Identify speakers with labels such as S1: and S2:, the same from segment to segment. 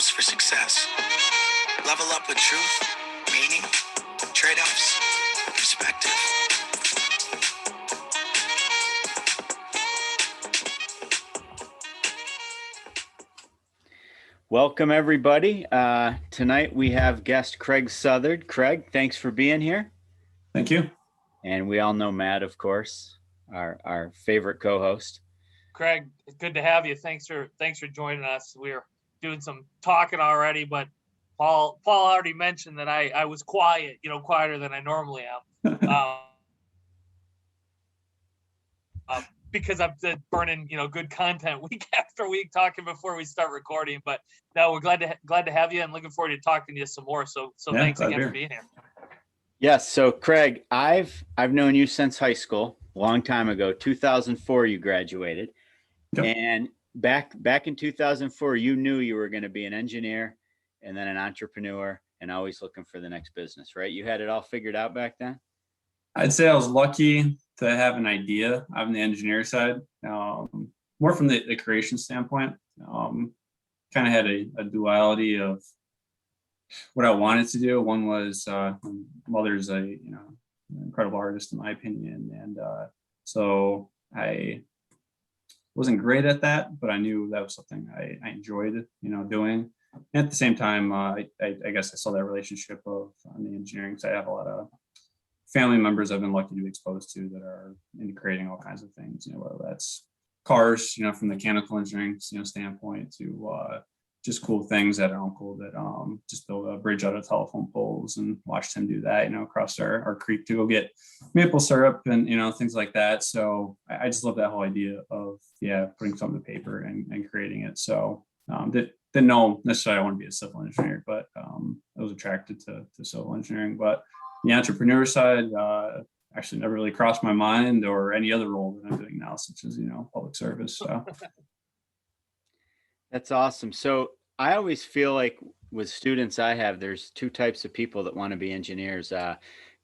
S1: signals for success. Level up with truth, meaning, trade-offs, perspective.
S2: Welcome, everybody. Tonight we have guest Craig Southard. Craig, thanks for being here.
S3: Thank you.
S2: And we all know Matt, of course, our favorite co-host.
S4: Craig, it's good to have you. Thanks for joining us. We're doing some talking already, but Paul already mentioned that I was quiet, quieter than I normally am. Because I'm burning, good content week after week, talking before we start recording. But no, we're glad to have you and looking forward to talking to you some more. So thanks again for being here.
S2: Yes. So Craig, I've known you since high school, a long time ago. 2004, you graduated. Yep. And back in 2004, you knew you were going to be an engineer and then an entrepreneur and always looking for the next business, right? You had it all figured out back then?
S3: I'd say I was lucky to have an idea on the engineer side, more from the creation standpoint. Kind of had a duality of what I wanted to do. One was my mother's a incredible artist in my opinion, and so I wasn't great at that, but I knew that was something I enjoyed doing. And at the same time, I guess I saw that relationship of on the engineering side. I have a lot of family members I've been lucky to be exposed to that are into creating all kinds of things, whether that's cars, from the mechanical engineering, standpoint to just cool things. At an uncle that just built a bridge out of telephone poles and watched him do that, across our creek to go get maple syrup and, things like that. So I just love that whole idea of, putting something to paper and creating it. So didn't know necessarily I want to be a civil engineer, but I was attracted to civil engineering. But the entrepreneur side actually never really crossed my mind, or any other role that I'm doing now, such as, public service. So
S2: that's awesome. So I always feel like with students I have, there's two types of people that want to be engineers.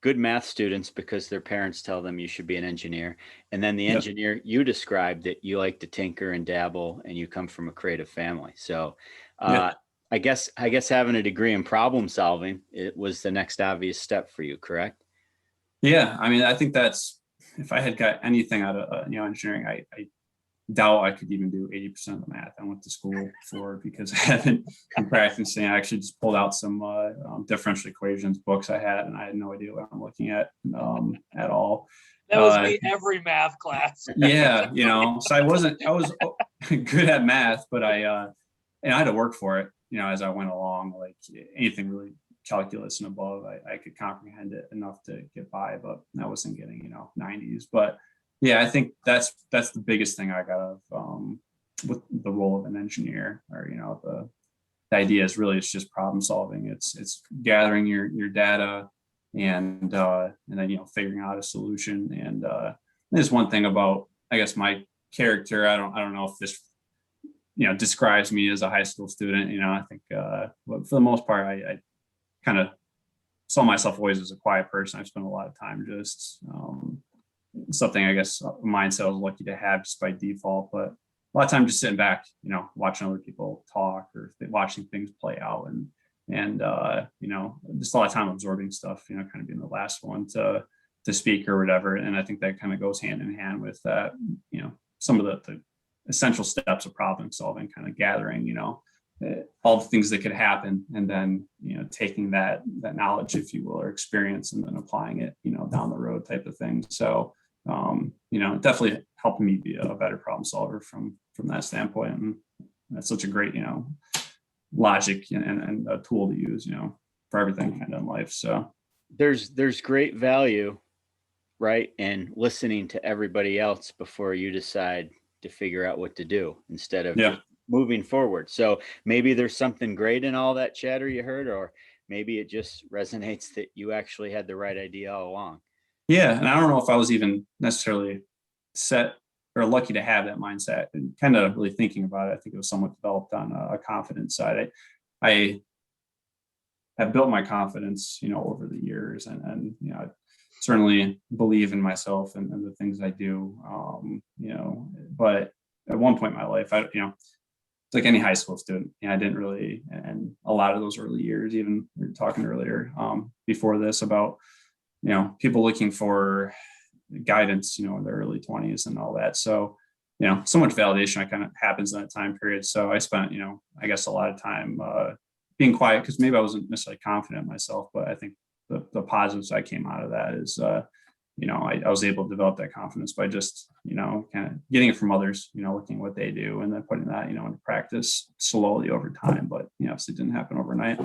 S2: Good math students, because their parents tell them you should be an engineer. And then the engineer you described, that you like to tinker and dabble and you come from a creative family. So I guess having a degree in problem solving, it was the next obvious step for you, correct?
S3: Yeah. I mean, I think that's, if I had got anything out of engineering, I doubt I could even do 80% of the math I went to school for, because I haven't been practicing. I actually just pulled out some differential equations books I had, and I had no idea what I'm looking at all.
S4: That was me every math class.
S3: Yeah, so I was good at math, but I had to work for it, as I went along. Like anything really calculus and above, I could comprehend it enough to get by, but I wasn't getting 90s. But yeah, I think that's the biggest thing I got of with the role of an engineer, or the idea is really, it's just problem solving. It's gathering your data and then figuring out a solution. And there's one thing about, I guess, my character. I don't know if this describes me as a high school student. I think but for the most part, I kind of saw myself always as a quiet person. I've spent a lot of time just something, I guess, a mindset I was lucky to have just by default, but a lot of time just sitting back, watching other people talk, or watching things play out, and just a lot of time absorbing stuff, kind of being the last one to speak or whatever. And I think that kind of goes hand in hand with that, some of the essential steps of problem solving, kind of gathering, all the things that could happen, and then, taking that knowledge, if you will, or experience, and then applying it, down the road type of thing. So, definitely helping me be a better problem solver from that standpoint. And that's such a great, logic and a tool to use, for everything kind of in life. So
S2: there's great value, right, in listening to everybody else before you decide to figure out what to do, instead of moving forward. So maybe there's something great in all that chatter you heard, or maybe it just resonates that you actually had the right idea all along.
S3: Yeah. And I don't know if I was even necessarily set or lucky to have that mindset, and kind of really thinking about it. I think it was somewhat developed on a confidence side. I have built my confidence, over the years, and I certainly believe in myself and the things I do, but at one point in my life, it's like any high school student. I didn't really, and a lot of those early years, even we were talking earlier before this about, people looking for guidance, in their early 20s and all that. So, so much validation kind of happens in that time period. So I spent, I guess a lot of time being quiet, because maybe I wasn't necessarily confident in myself, but I think the positives I came out of that is, I was able to develop that confidence by just, kind of getting it from others, looking at what they do and then putting that, into practice slowly over time. But, obviously it didn't happen overnight.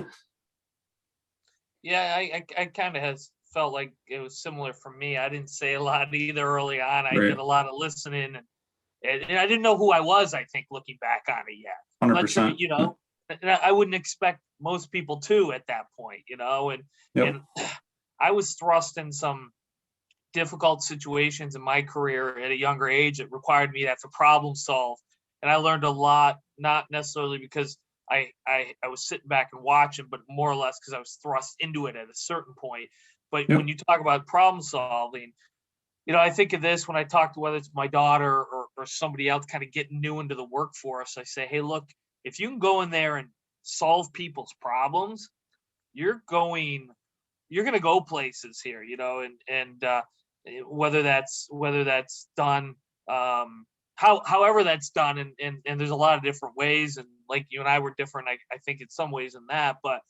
S4: Yeah, I kind of has felt like it was similar for me. I didn't say a lot either early on. I
S3: Right.
S4: did a lot of listening, and I didn't know who I was, I think, looking back on it yet. I'm not sure,
S3: 100%.
S4: and I wouldn't expect most people to at that point, and
S3: Yep.
S4: and I was thrust in some difficult situations in my career at a younger age. It required me to have to problem solve, and I learned a lot, not necessarily because I was sitting back and watching, but more or less because I was thrust into it at a certain point. But
S3: Yep.
S4: when you talk about problem solving, I think of this when I talk to, whether it's my daughter or somebody else kind of getting new into the workforce. I say, hey, look, if you can go in there and solve people's problems, you're going to go places here, and whether that's done, however that's done, and there's a lot of different ways, and like you and I were different, I think in some ways in that, but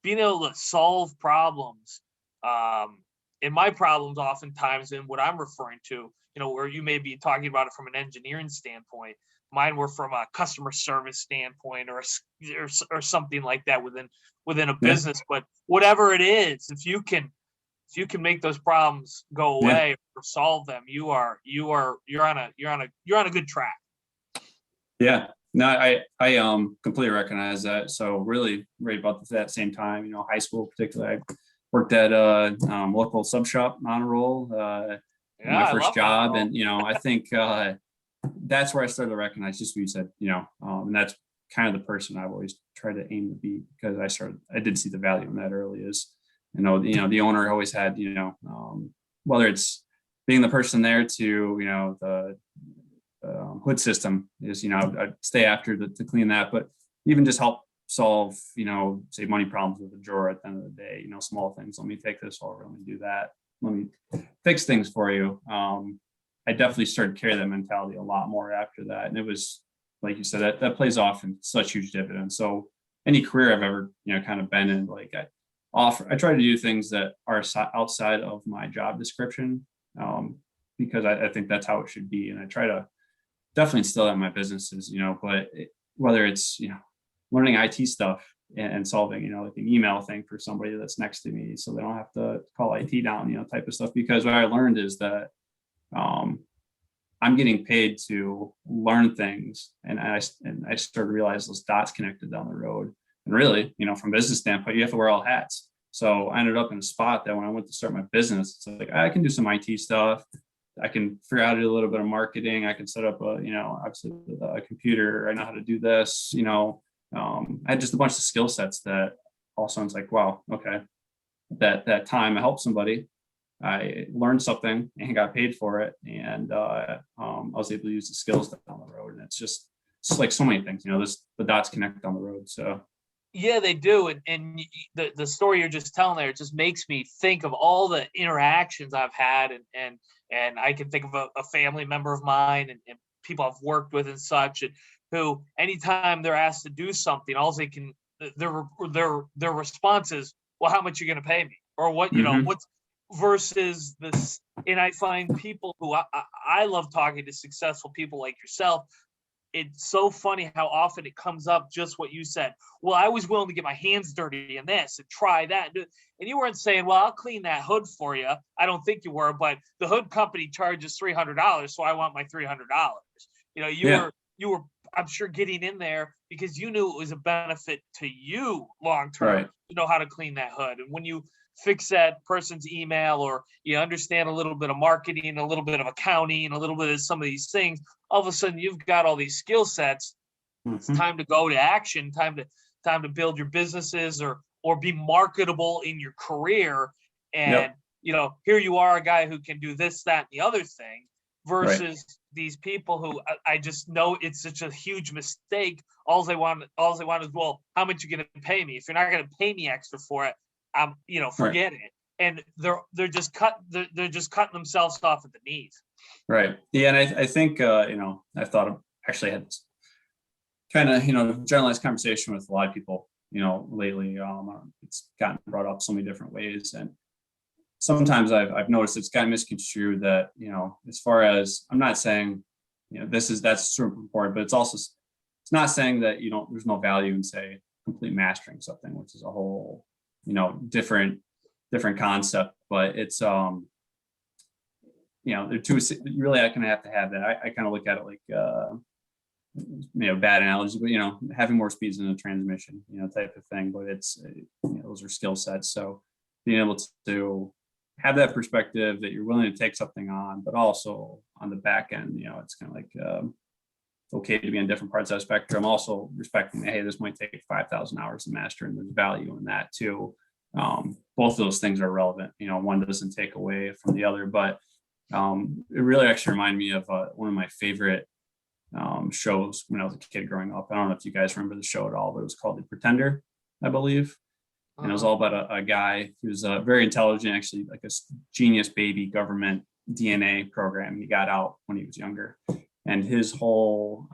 S4: being able to solve problems, and my problems oftentimes, in what I'm referring to, where you may be talking about it from an engineering standpoint, mine were from a customer service standpoint, or something like that within a business. But whatever it is, if you can make those problems go away or solve them, you're on a good track.
S3: Yeah, no, I completely recognize that. So really right about that same time, high school particularly, I worked at a local sub shop on a roll, my first job. And, I think that's where I started to recognize just what you said, and that's kind of the person I've always tried to aim to be, because I did see the value in that early. Is, the owner always had, whether it's being the person there to, the hood system is, I'd stay after to clean that, but even just help solve, say money problems with a drawer at the end of the day, small things. Let me take this over, let me do that, let me fix things for you. I definitely started to carry that mentality a lot more after that. And it was, like you said, that plays off in such huge dividends. So any career I've ever, kind of been in, like I try to do things that are outside of my job description, because I think that's how it should be. And I try to definitely instill that in my businesses, but whether it's, learning IT stuff and solving, like an email thing for somebody that's next to me, so they don't have to call IT down, type of stuff. Because what I learned is that I'm getting paid to learn things, and I started to realize those dots connected down the road. And really, from a business standpoint, you have to wear all hats. So I ended up in a spot that when I went to start my business, it's like I can do some IT stuff. I can figure out a little bit of marketing. I can set up obviously a computer. I know how to do this. I had just a bunch of skill sets that all of a sudden it's like, wow, okay, that time I helped somebody. I learned something and got paid for it, and I was able to use the skills down the road. And it's like so many things, the dots connect down the road. So
S4: yeah, they do. And the story you're just telling there, it just makes me think of all the interactions I've had, and I can think of a family member of mine and people I've worked with and such, and who anytime they're asked to do something, all they can, their response is, well, how much are you going to pay me? Or what, what's versus this. And I find people who I love talking to successful people like yourself. It's so funny how often it comes up, just what you said. Well, I was willing to get my hands dirty in this and try that. And you weren't saying, well, I'll clean that hood for you. I don't think you were, but the hood company charges $300. So I want my $300. You were, I'm sure, getting in there because you knew it was a benefit to you long-term,
S3: right,
S4: to know how to clean that hood. And when you fix that person's email, or you understand a little bit of marketing, a little bit of accounting, a little bit of some of these things, all of a sudden you've got all these skill sets. It's time to go to action, time to build your businesses or be marketable in your career. And, here you are, a guy who can do this, that, and the other thing. versus these people who I just know it's such a huge mistake. All they want is, well, how much you gonna pay me? If you're not gonna pay me extra for it, forget it. And they're just cutting themselves off at the knees.
S3: Right. Yeah, and I think I thought of actually had kind of generalized conversation with a lot of people lately. It's gotten brought up so many different ways, and sometimes I've noticed it's gotten misconstrued that as far as, I'm not saying that's super important, but it's not saying that there's no value in, say, complete mastering something, which is a whole different concept. But it's they're two, really, I kind of have to have that. I kind of look at it like bad analogy, but having more speeds in a transmission, type of thing. But it's those are skill sets. So being able to have that perspective that you're willing to take something on, but also on the back end, it's kind of like it's okay to be on different parts of that spectrum. Also respecting that, hey, this might take 5,000 hours to master, and there's value in that too. Both of those things are relevant. One doesn't take away from the other, but it really actually reminded me of one of my favorite shows when I was a kid growing up. I don't know if you guys remember the show at all, but it was called The Pretender, I believe. And it was all about a guy who's very intelligent, actually like a genius baby government DNA program. He got out when he was younger. And his whole,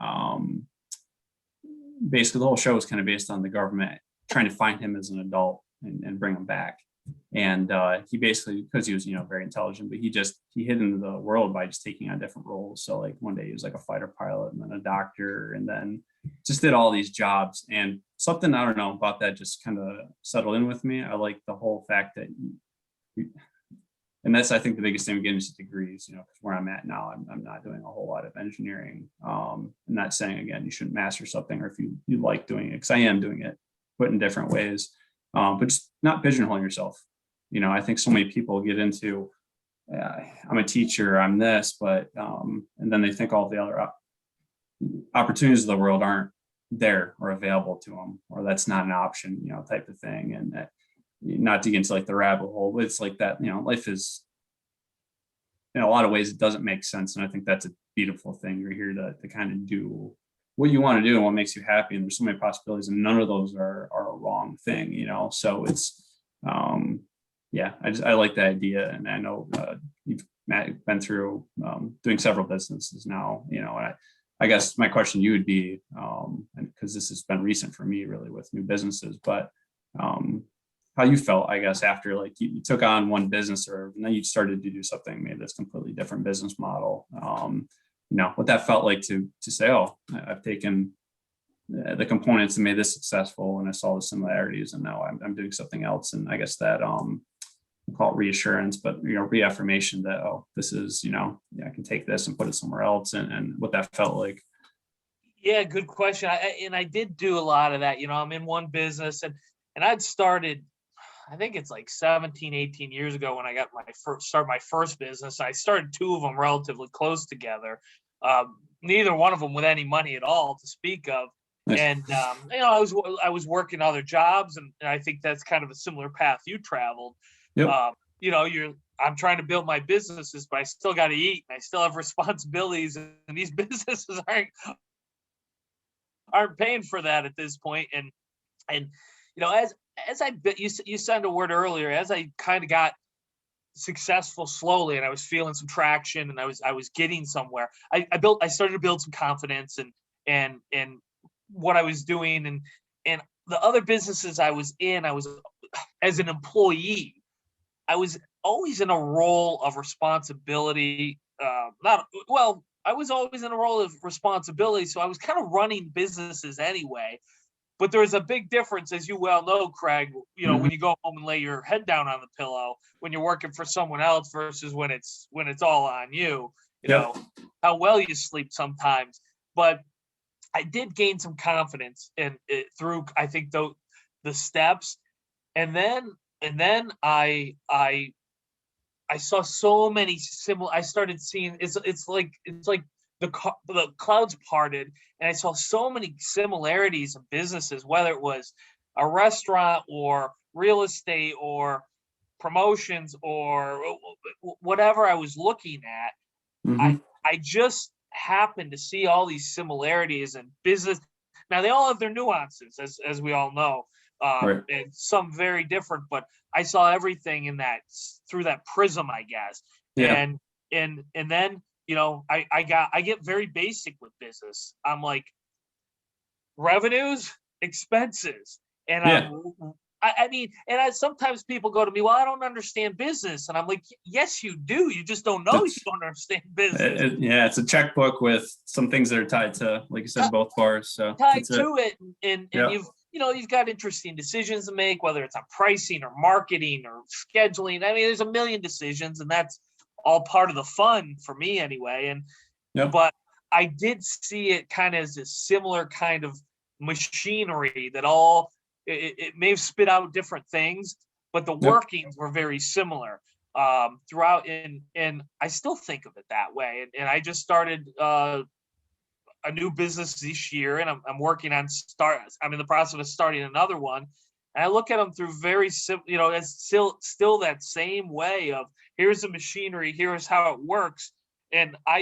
S3: basically the whole show was kind of based on the government trying to find him as an adult and bring him back. And he basically, because he was, very intelligent, but he hid into the world by just taking on different roles. So like one day he was like a fighter pilot, and then a doctor, and then just did all these jobs. And something, I don't know, about that just kind of settled in with me. I like the whole fact that and that's, I think, the biggest thing, getting into degrees, because where I'm at now, I'm not doing a whole lot of engineering. I'm not saying, again, you shouldn't master something, or if you like doing it, because I am doing it, but in different ways. But just not pigeonholing yourself. I think so many people get into, I'm a teacher, I'm this, but, and then they think all the other opportunities of the world aren't there or available to them, or that's not an option, type of thing. And not to get into like the rabbit hole, but it's like that, life is, in a lot of ways, it doesn't make sense. And I think that's a beautiful thing. You're here to kind of do what you want to do and what makes you happy. And there's so many possibilities, and none of those are a wrong thing, so it's, I like that idea. And I know you've been through doing several businesses now, and I guess my question to you would be, because this has been recent for me really with new businesses, but how you felt, I guess, after like you took on one business, and then you started to do something, maybe that's completely different business model, what that felt like to say, oh, I've taken the components and made this successful, and I saw the similarities, and now I'm doing something else. And I guess that we call it reassurance, but reaffirmation that, oh, this is, I can take this and put it somewhere else, and what that felt like.
S4: Yeah, good question. I did do a lot of that. I'm in one business, and I'd started, I think it's like 17, 18 years ago when I got my first business. I started two of them relatively close together. Neither one of them with any money at all to speak of.
S3: Nice.
S4: And I was working other jobs, and I think that's kind of a similar path you traveled.
S3: Yep.
S4: I'm trying to build my businesses, but I still got to eat, and I still have responsibilities, and these businesses aren't paying for that at this point. And as you said a word earlier, as I kind of got successful slowly, and I was feeling some traction, and I was getting somewhere, I started to build some confidence and what I was doing, and the other businesses I was in, I was, as an employee, I was always in a role of responsibility. I was always in a role of responsibility, so I was kind of running businesses anyway. But there's a big difference, as you well know, Craig, when you go home and lay your head down on the pillow, when you're working for someone else versus when it's all on you, how well you sleep sometimes. But I did gain some confidence through, I think, the steps. And then I saw so many similar, I started seeing, it's like the clouds parted, and I saw so many similarities in businesses, whether it was a restaurant or real estate or promotions or whatever I was looking at.
S3: Mm-hmm.
S4: I just happened to see all these similarities in business. Now they all have their nuances, as we all know,
S3: Right.
S4: and some very different. But I saw everything in that through that prism, I guess.
S3: Yeah.
S4: And then I get very basic with business. I'm like, revenues, expenses, and
S3: Yeah.
S4: I mean, and sometimes people go to me, well, I don't understand business, and I'm like, yes, you do. You just don't know you
S3: It's,
S4: don't understand business.
S3: yeah, it's a checkbook with some things that are tied to, like you said, both bars. So
S4: Tied
S3: that's it.
S4: to it, and
S3: Yeah.
S4: you've got interesting decisions to make, whether it's on pricing or marketing or scheduling. I mean, there's a million decisions, and that's all part of the fun for me anyway. And
S3: Yep.
S4: but I did see it kind of as a similar kind of machinery that it may have spit out different things, but the workings were very similar throughout. And I still think of it that way. And I just started a new business this year, and I'm working on I'm in the process of starting another one. And I look at them through very simple, it's still that same way of, here's the machinery, here's how it works. And I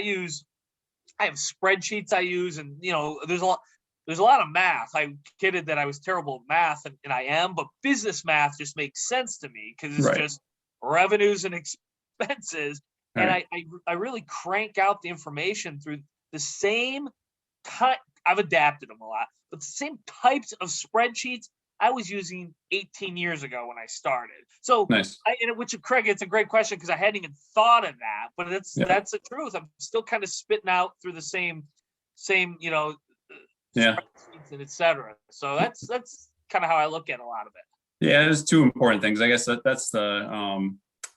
S4: have spreadsheets I use, and there's a lot of math. I kidded that I was terrible at math, and I am, but business math just makes sense to me because it's just revenues and expenses. And I really crank out the information through the same I've adapted them a lot, but the same types of spreadsheets I was using 18 years ago when I started. So
S3: Nice.
S4: Craig, it's a great question because I hadn't even thought of that, but that's the truth. I'm still kind of spitting out through the same, spreadsheets and et cetera. So that's kind of how I look at a lot of it.
S3: Yeah, there's two important things. I guess that's the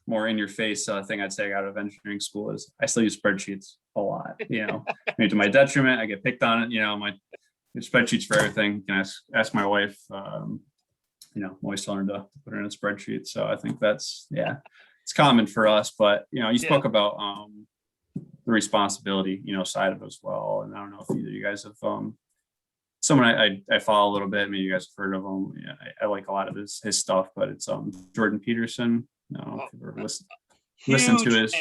S3: more in your face thing I'd say out of engineering school is I still use spreadsheets a lot, maybe to my detriment. I get picked on it, my spreadsheets for everything. You can ask my wife, I'm always telling her to put it in a spreadsheet. So I think that's, it's common for us, but you spoke about the responsibility, side of it as well. And I don't know if either of you guys have someone I follow a little bit. Maybe you guys have heard of him. Yeah, I like a lot of his stuff, but it's Jordan Peterson. No, if you've ever listened to his.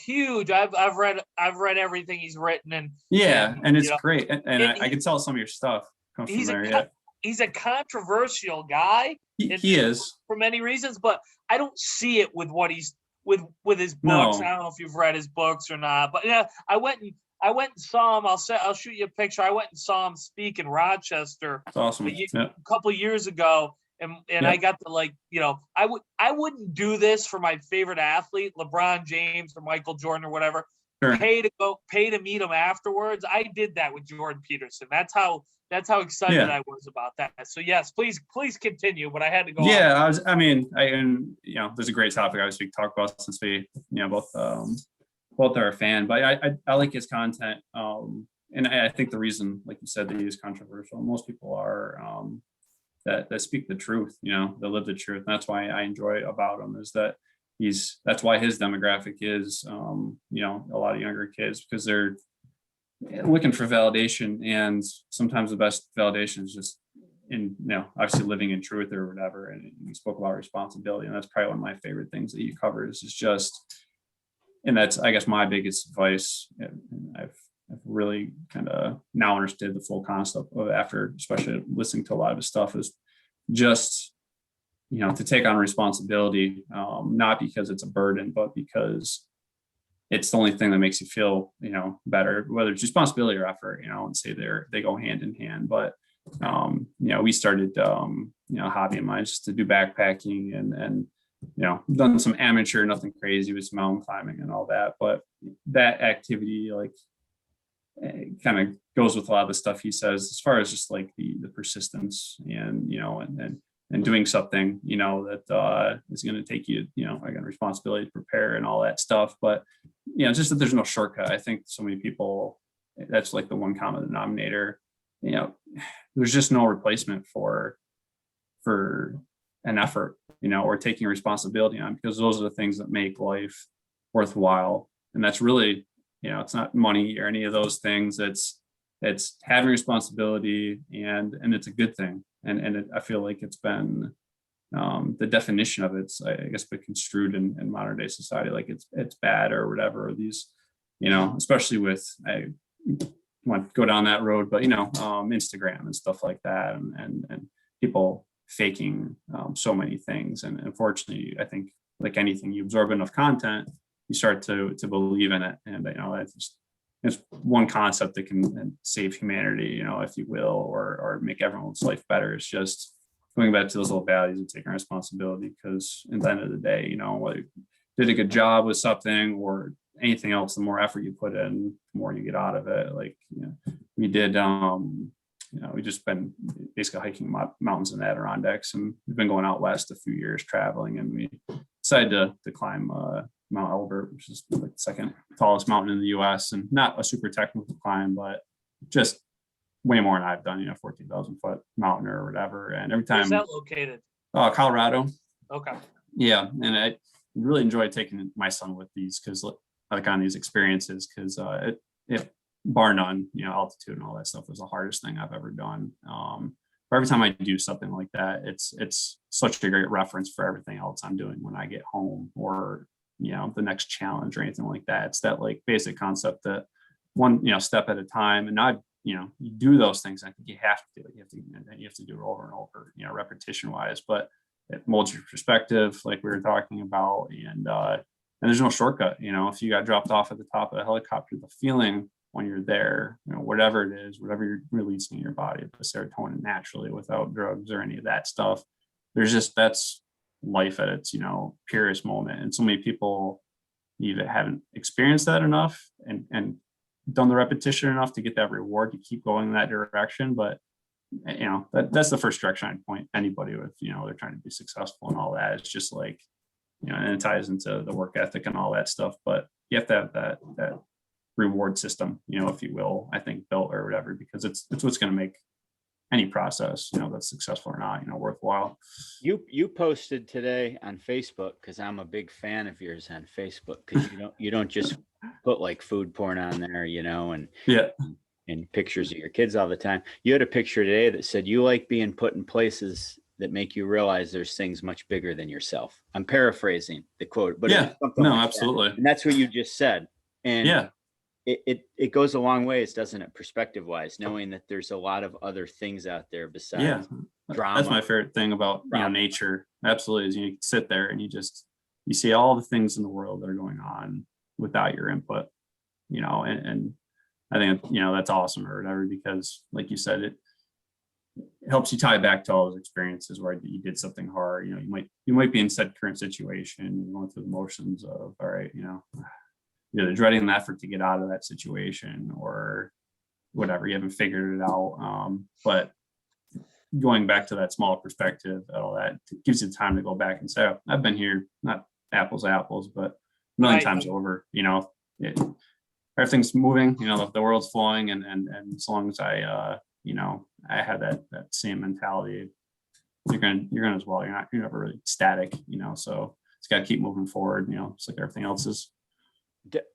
S4: Huge. I've read everything he's written, and
S3: it's great. And I can tell some of your stuff comes from there.
S4: He's a controversial guy.
S3: He is
S4: for many reasons, but I don't see it with what he's with his books.
S3: No.
S4: I don't know if you've read his books or not, but I went and saw him. I'll shoot you a picture. I went and saw him speak in Rochester.
S3: That's awesome.
S4: A couple of years ago. And I got to I wouldn't do this for my favorite athlete, LeBron James or Michael Jordan or whatever.
S3: Sure.
S4: Pay to meet him afterwards. I did that with Jordan Peterson. That's how excited I was about that. So yes, please continue. But I had to go.
S3: Yeah, there's a great topic I speak talk about since we both are a fan. But I like his content. And I think the reason, like you said, that he is controversial. Most people are. That speak the truth, that live the truth. And that's why I enjoy about him is that that's why his demographic is, a lot of younger kids, because they're looking for validation. And sometimes the best validation is just obviously living in truth or whatever. And you spoke about responsibility. And that's probably one of my favorite things that you cover is just, and that's, I guess, my biggest advice. I've really kind of now understood the full concept of after, especially listening to a lot of his stuff, is just, to take on responsibility, not because it's a burden, but because it's the only thing that makes you feel, better, whether it's responsibility or effort, and say they go hand in hand. But, we started, hobby of mine just to do backpacking and done some amateur, nothing crazy with some mountain climbing and all that. But that activity, it kind of goes with a lot of the stuff he says as far as just like the persistence and and doing something that is going to take you again, responsibility to prepare and all that stuff. But just that there's no shortcut. I think so many people, that's like the one common denominator. There's just no replacement for an effort, or taking responsibility on, because those are the things that make life worthwhile. And that's really, it's not money or any of those things. It's having responsibility, and it's a good thing. And I feel like it's been the definition of it's, I guess, been construed in modern day society like it's bad or whatever. These especially with, I want to go down that road, but Instagram and stuff like that, and people faking so many things. And unfortunately, I think like anything, you absorb enough content, you start to believe in it. And it's one concept that can save humanity, if you will, or make everyone's life better. It's just going back to those little values and taking responsibility, because at the end of the day, whether you did a good job with something or anything else, the more effort you put in, the more you get out of it. Like, we did, we just been basically hiking mountains in the Adirondacks, and we've been going out west a few years traveling, and we decided to climb Mount Albert, which is like the second tallest mountain in the US, and not a super technical climb, but just way more than I've done, 14,000 foot mountain or whatever. And every time—
S4: Where's that located?
S3: Colorado.
S4: Okay.
S3: Yeah. And I really enjoy taking my son with these, because like on these experiences, because it bar none, altitude and all that stuff was the hardest thing I've ever done. But every time I do something like that, it's such a great reference for everything else I'm doing when I get home, or the next challenge or anything like that. It's that like basic concept that one step at a time. And not you do those things. I think you have to do it. You have to do it over and over, repetition wise. But it molds your perspective, like we were talking about, and there's no shortcut. If you got dropped off at the top of a helicopter, the feeling when you're there, whatever it is, whatever you're releasing in your body, the serotonin naturally without drugs or any of that stuff, that's life at its purest moment. And so many people either haven't experienced that enough and done the repetition enough to get that reward to keep going in that direction. But that's the first direction I'd point anybody with, they're trying to be successful and all that. It's just like, and it ties into the work ethic and all that stuff, but you have to have that reward system, if you will, I think, built or whatever, because it's what's going to make any process, that's successful or not, worthwhile.
S2: You posted today on Facebook, because I'm a big fan of yours on Facebook, because you don't just put like food porn on there, and
S3: yeah,
S2: and pictures of your kids all the time. You had a picture today that said you like being put in places that make you realize there's things much bigger than yourself. I'm paraphrasing the quote, but
S3: yeah, no, like absolutely.
S2: And that's what you just said. And
S3: yeah,
S2: it goes a long ways, doesn't it, perspective wise, knowing that there's a lot of other things out there besides drama.
S3: That's my favorite thing about nature. Absolutely, is you sit there and you see all the things in the world that are going on without your input, and I think that's awesome or whatever, because like you said, it helps you tie back to all those experiences where you did something hard. You might be in said current situation, you're going through the motions of, all right, either dreading the effort to get out of that situation or whatever, you haven't figured it out. But going back to that small perspective, all that gives you time to go back and say, oh, I've been here, not apples, but a million times over, everything's moving, the world's flowing. And as long as I had that same mentality, you're gonna as well. You're never really static, so it's got to keep moving forward, just like everything else is.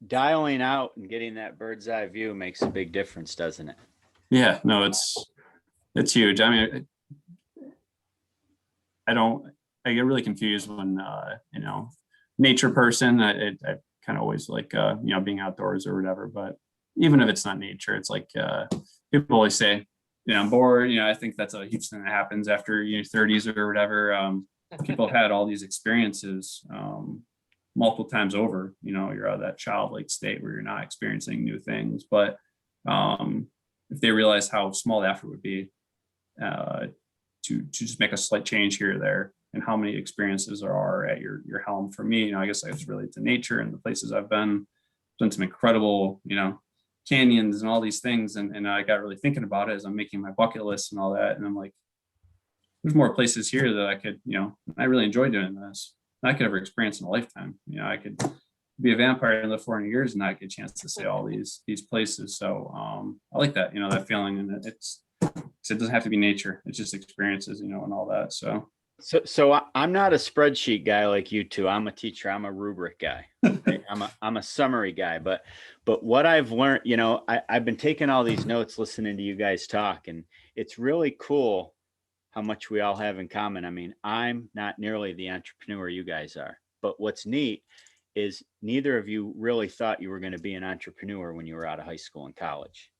S2: Dialing out and getting that bird's eye view makes a big difference, doesn't it?
S3: Yeah, no, it's huge. I mean, I get really confused when, nature person, I kind of always like, being outdoors or whatever, but even if it's not nature, it's like, people always say, I'm bored. I think that's a huge thing that happens after your 30s or whatever. People have had all these experiences, multiple times over, you're out of that childlike state where you're not experiencing new things. But if they realize how small the effort would be to just make a slight change here or there, and how many experiences there are at your helm. For me, I guess I just relate to nature and the places I've done some incredible, canyons and all these things. And I got really thinking about it as I'm making my bucket list and all that. And I'm like, there's more places here that I could, I really enjoy doing this. I could ever experience in a lifetime. I could be a vampire and live 400 years and not get a chance to see all these places. So I like that, that feeling. And it doesn't have to be nature. It's just experiences, and all that.
S2: So I'm not a spreadsheet guy like you two. I'm a teacher. I'm a rubric guy. Right? I'm a summary guy. But what I've learned, I've been taking all these notes, listening to you guys talk, and it's really cool how much we all have in common. I mean, I'm not nearly the entrepreneur you guys are, but what's neat is neither of you really thought you were going to be an entrepreneur when you were out of high school and college.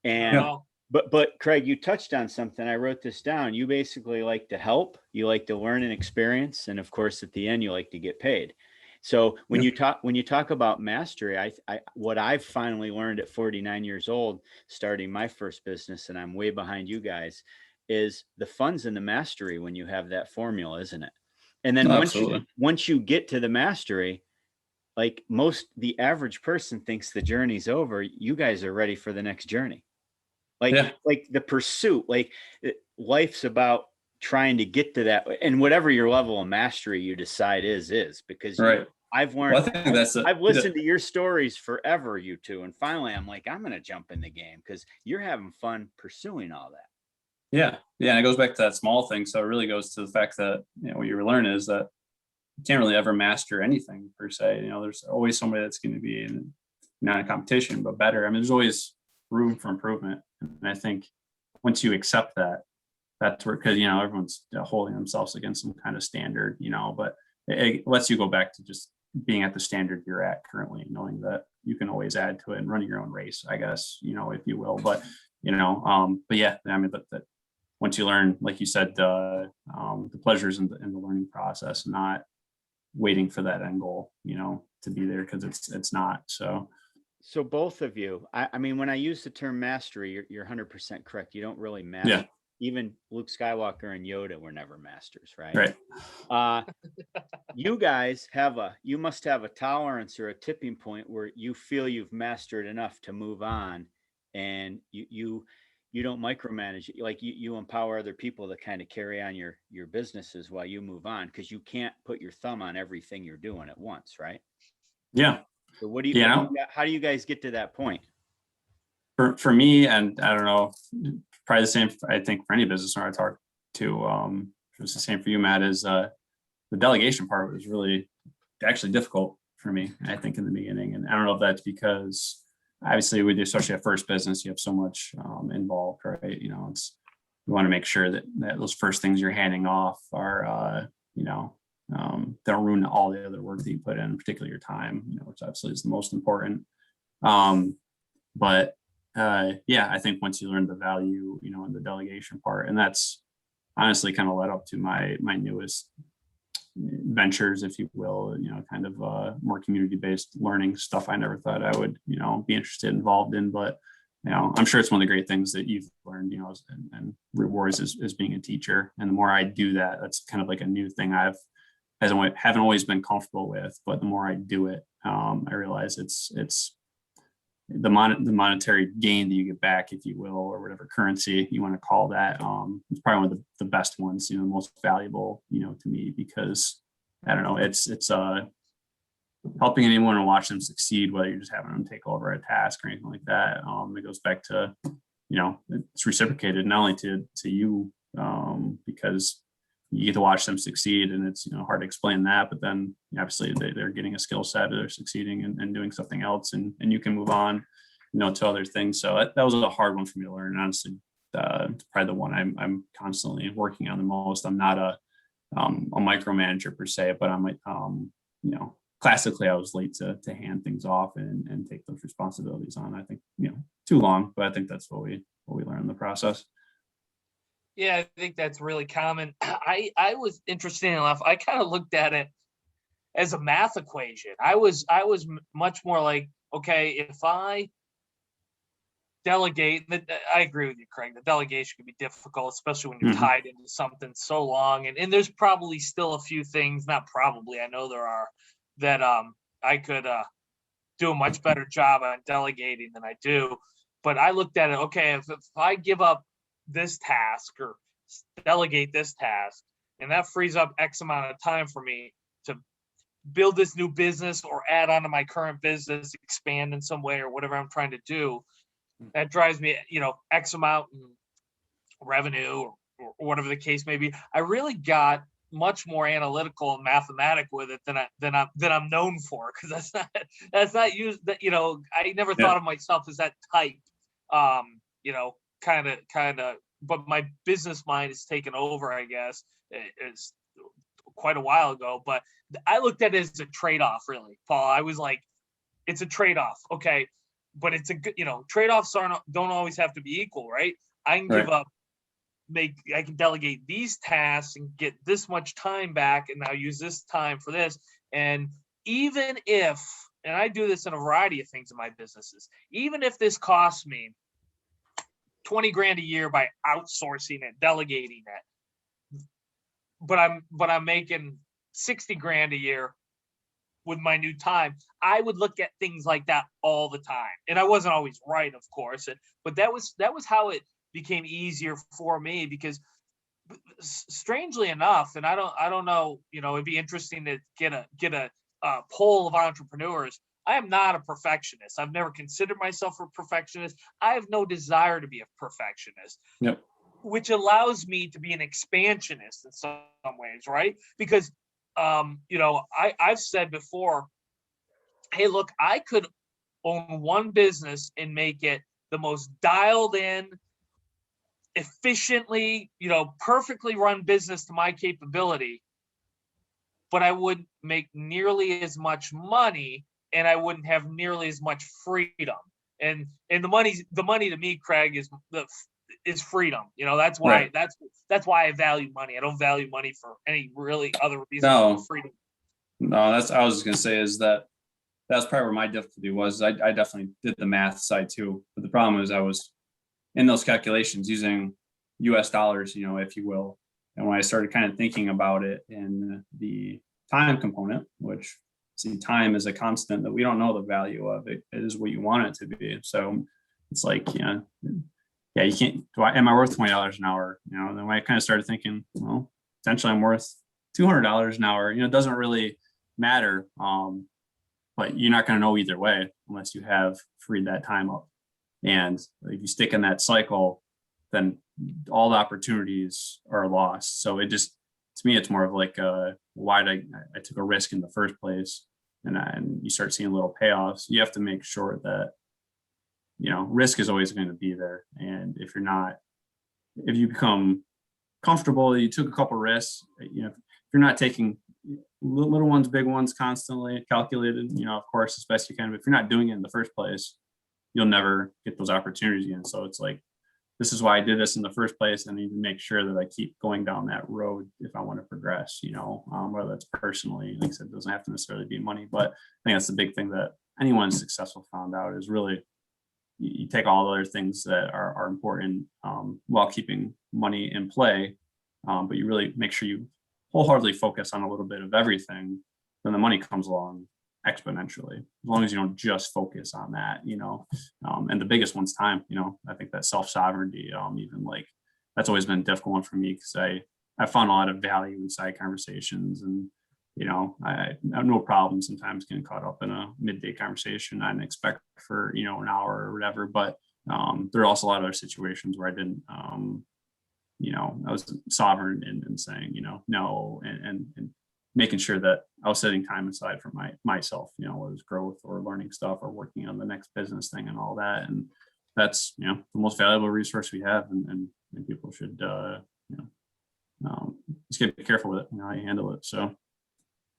S2: And
S4: Well,
S2: but Craig, you touched on something. I wrote this down. You basically like to help, you like to learn and experience, and of course, at the end, you like to get paid. So when you talk about mastery, what I've finally learned at 49 years old, starting my first business, and I'm way behind you guys, is the fun's in the mastery when you have that formula, isn't it? And then
S3: Absolutely.
S2: once you get to the mastery, like the average person thinks the journey's over. You guys are ready for the next journey. Like the pursuit, life's about trying to get to that, and whatever your level of mastery you decide is because
S3: Right.
S2: I've
S3: Well,
S2: learned,
S3: I think that's
S2: I've listened to your stories forever, you two, and finally I'm like, I'm going to jump in the game because you're having fun pursuing all that.
S3: Yeah. And it goes back to that small thing. So it really goes to the fact that, what you were learning is that you can't really ever master anything per se. There's always somebody that's going to be not a competition, but better. I mean, there's always room for improvement. And I think once you accept that, that's where, because, everyone's holding themselves against some kind of standard, but it lets you go back to just being at the standard you're at currently, knowing that you can always add to it and run your own race, I guess, if you will. But, but yeah, I mean, that once you learn, like you said, the pleasures in the learning process, not waiting for that end goal, to be there, because it's not.
S2: So both of you, I mean, when I use the term mastery, you're 100% correct. You don't really master.
S3: Yeah.
S2: Even Luke Skywalker and Yoda were never masters, right?
S3: Right.
S2: You guys you must have a tolerance or a tipping point where you feel you've mastered enough to move on, and you don't micromanage. Like you empower other people to kind of carry on your businesses while you move on, because you can't put your thumb on everything you're doing at once, right?
S3: Yeah.
S2: So how do you guys get to that point?
S3: For me, and I don't know, probably the same, I think, for any business owner I talk to, it was the same for you, Matt, is the delegation part was really actually difficult for me, I think, in the beginning. And I don't know if that's because obviously with especially a first business, you have so much involved, right? You want to make sure that those first things you're handing off are, don't ruin all the other work that you put in, particularly your time, which obviously is the most important. But I think once you learn the value, in the delegation part, and that's honestly kind of led up to my newest ventures, if you will, kind of more community-based learning stuff I never thought I would, be involved in. But, I'm sure it's one of the great things that you've learned, and rewards is being a teacher. And the more I do that, that's kind of like a new thing haven't always been comfortable with, but the more I do it, I realize it's the monetary gain that you get back, if you will, or whatever currency you want to call that. It's probably one of the best ones, the most valuable, to me, because I don't know, it's helping anyone and watch them succeed, whether you're just having them take over a task or anything like that. It goes back to, it's reciprocated not only to you, because you get to watch them succeed, and it's hard to explain that, but then obviously they're getting a skill set, they're succeeding and doing something else, and you can move on to other things. So that was a hard one for me to learn, and honestly, it's probably the one I'm constantly working on the most. I'm not a micromanager per se, but I'm classically I was late to hand things off and take those responsibilities on. I think too long, but I think that's what we learn in the process.
S4: Yeah, I think that's really common. I was interesting enough. I kind of looked at it as a math equation. I was much more like, okay, if I delegate, I agree with you, Craig. The delegation can be difficult, especially when you're tied into something so long. And there's probably still a few things, not probably, I know there are, that I could do a much better job on delegating than I do. But I looked at it, okay, if I give up this task or delegate this task, and that frees up X amount of time for me to build this new business or add on to my current business, expand in some way or whatever I'm trying to do, that drives me, X amount in revenue or whatever the case may be. I really got much more analytical and mathematic with it than I'm known for, because that's not used. I never thought of myself as that type. Kind of, but my business mind is taken over, I guess, is quite a while ago, but I looked at it as a trade-off, really, Paul. I was like, it's a trade-off. Okay. But it's a good, trade-offs don't always have to be equal, right? I can give
S3: Right.
S4: up, I can delegate these tasks and get this much time back, and now use this time for this. And even if, and I do this in a variety of things in my businesses, even if this costs me 20 grand a year by outsourcing it, delegating it, but I'm making 60 grand a year with my new time, I would look at things like that all the time. And I wasn't always right, of course, but that was how it became easier for me, because strangely enough, and I don't know, it'd be interesting to get a poll of entrepreneurs. I am not a perfectionist. I've never considered myself a perfectionist. I have no desire to be a perfectionist.
S3: Yep.
S4: Which allows me to be an expansionist in some ways, right? Because I've said before, hey, look, I could own one business and make it the most dialed in, efficiently, perfectly run business to my capability, but I wouldn't make nearly as much money, and I wouldn't have nearly as much freedom. And the money to me, Craig, is freedom. That's why
S3: Right.
S4: that's why I value money. I don't value money for any really other reason
S3: No.
S4: than freedom.
S3: No, I was just gonna say is that's probably where my difficulty was. I definitely did the math side too, but the problem is I was in those calculations using US dollars, if you will. And when I started kind of thinking about it in the time component, which see, time is a constant that we don't know the value of. It is what you want it to be. So it's like, yeah, you can't, am I worth $20 an hour? And then I kind of started thinking, well, potentially I'm worth $200 an hour. It doesn't really matter. But you're not going to know either way unless you have freed that time up. And if you stick in that cycle, then all the opportunities are lost. So it just, to me, it's more of like, why did I took a risk in the first place, and you start seeing little payoffs. You have to make sure that, risk is always going to be there. And if you become comfortable, you took a couple risks, if you're not taking little ones, big ones, constantly calculated, of course, as best you can. But if you're not doing it in the first place, you'll never get those opportunities again. So it's like, this is why I did this in the first place. I need to make sure that I keep going down that road if I want to progress, whether that's personally, like I said, it doesn't have to necessarily be money, but I think that's the big thing that anyone successful found out is really, you take all the other things that are important while keeping money in play, but you really make sure you wholeheartedly focus on a little bit of everything, then the money comes along exponentially, as long as you don't just focus on that, and the biggest one's time. I think that self-sovereignty, even like that's always been a difficult one for me, because I found a lot of value in side conversations, and I have no problem sometimes getting caught up in a midday conversation I didn't expect for an hour or whatever. But there are also a lot of other situations where I didn't I was sovereign in saying no, and making sure that I was setting time aside for myself, whether it was growth or learning stuff or working on the next business thing and all that. And that's the most valuable resource we have, and people should just get careful with it, how you handle it. So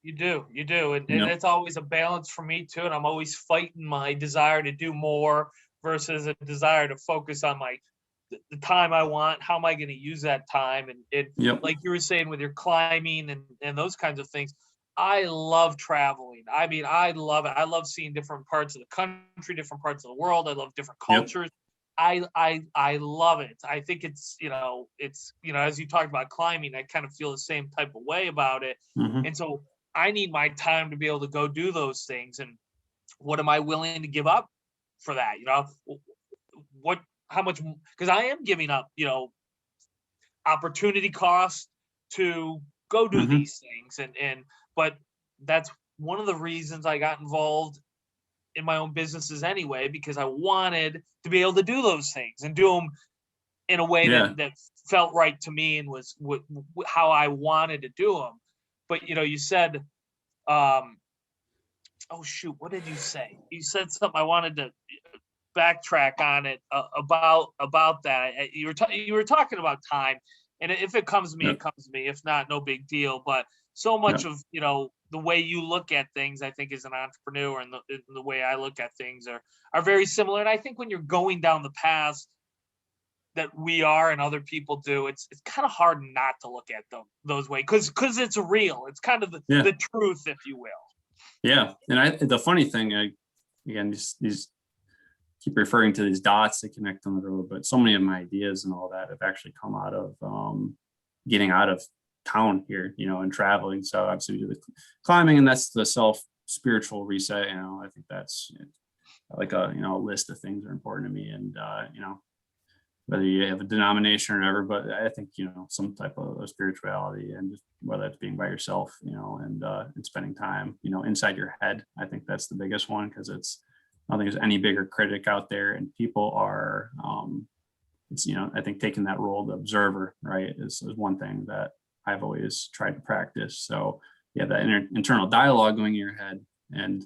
S4: You do, and it's always a balance for me too. And I'm always fighting my desire to do more versus a desire to focus on the time I want. How am I going to use that time? And like you were saying with your climbing and those kinds of things, I love traveling. I mean, I love it. I love seeing different parts of the country, different parts of the world. I love different cultures. I love it. I think it's as you talked about climbing, I kind of feel the same type of way about it.
S3: Mm-hmm.
S4: And so I need my time to be able to go do those things. And what am I willing to give up for that? How much, because I am giving up, opportunity cost to go do these things. But that's one of the reasons I got involved in my own businesses anyway, because I wanted to be able to do those things and do them in a way that felt right to me and was how I wanted to do them. But, you said, oh shoot, what did you say? You said something I wanted to backtrack on it about that. You were talking about time, and if it comes to me, it comes to me. If not, no big deal. But so much of, the way you look at things, I think, as an entrepreneur, and the way I look at things are very similar. And I think when you're going down the paths that we are and other people do, it's kind of hard not to look at them those ways, because it's real. It's kind of the truth, if you will.
S3: Yeah. And the funny thing, again, these keep referring to these dots that connect on the road, but so many of my ideas and all that have actually come out of getting out of town here, and traveling. So obviously we do the climbing, and that's the spiritual reset. I think that's like a list of things that are important to me, and whether you have a denomination or whatever, but I think some type of spirituality, and just whether it's being by yourself, and spending time inside your head. I think that's the biggest one, because I don't think there's any bigger critic out there, and people are I think taking that role, the observer, right, is one thing that I've always tried to practice. So yeah, that internal dialogue going in your head, and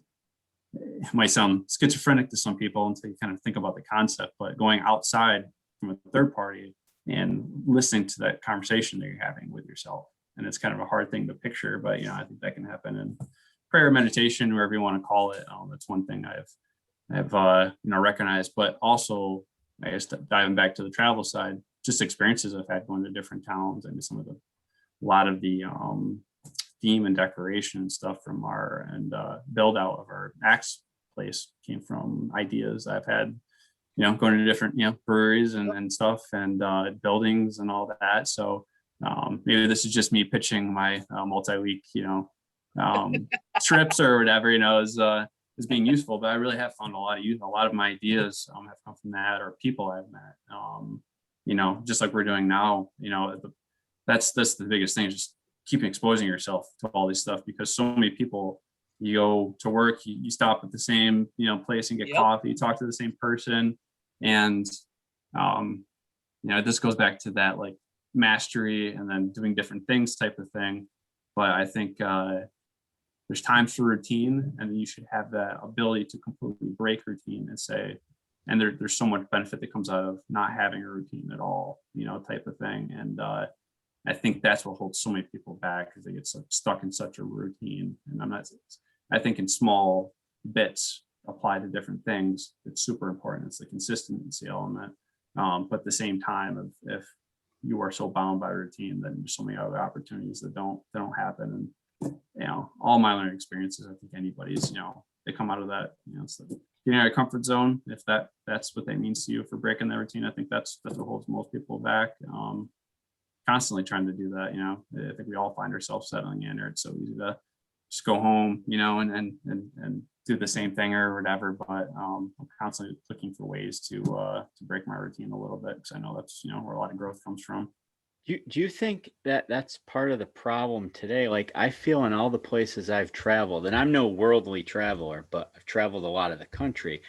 S3: it might sound schizophrenic to some people until you kind of think about the concept, but going outside from a third party and listening to that conversation that you're having with yourself. And it's kind of a hard thing to picture, but I think that can happen in prayer, meditation, wherever you want to call it. That's one thing I've recognized, but also I guess diving back to the travel side, just experiences I've had going to different towns, and a lot of the theme and decoration and stuff from our build out of our Axe place came from ideas I've had, going to different breweries and stuff, and buildings and all that. So maybe this is just me pitching my multi-week trips or whatever is being useful, but I really have found a lot of my ideas have come from that, or people I've met, just like we're doing now. That's the biggest thing, just keeping exposing yourself to all this stuff, because so many people, you go to work, you stop at the same place and get coffee, you talk to the same person, and this goes back to that like mastery and then doing different things type of thing. But I think there's times for routine, and you should have that ability to completely break routine and say, and there's so much benefit that comes out of not having a routine at all, type of thing. And I think that's what holds so many people back, because they get stuck in such a routine. And I think in small bits apply to different things, it's super important. It's the consistency element. But at the same time, if you are so bound by routine, then there's so many other opportunities that don't happen. And all my learning experiences, I think anybody's, they come out of that, it's like getting out of comfort zone. If that's what that means to you for breaking that routine, I think that's what holds most people back. Constantly trying to do that, I think we all find ourselves settling in, or it's so easy to just go home, and do the same thing or whatever. But I'm constantly looking for ways to break my routine a little bit, because I know that's where a lot of growth comes from.
S2: Do you think that that's part of the problem today? Like, I feel in all the places I've traveled, and I'm no worldly traveler, but I've traveled a lot of the country.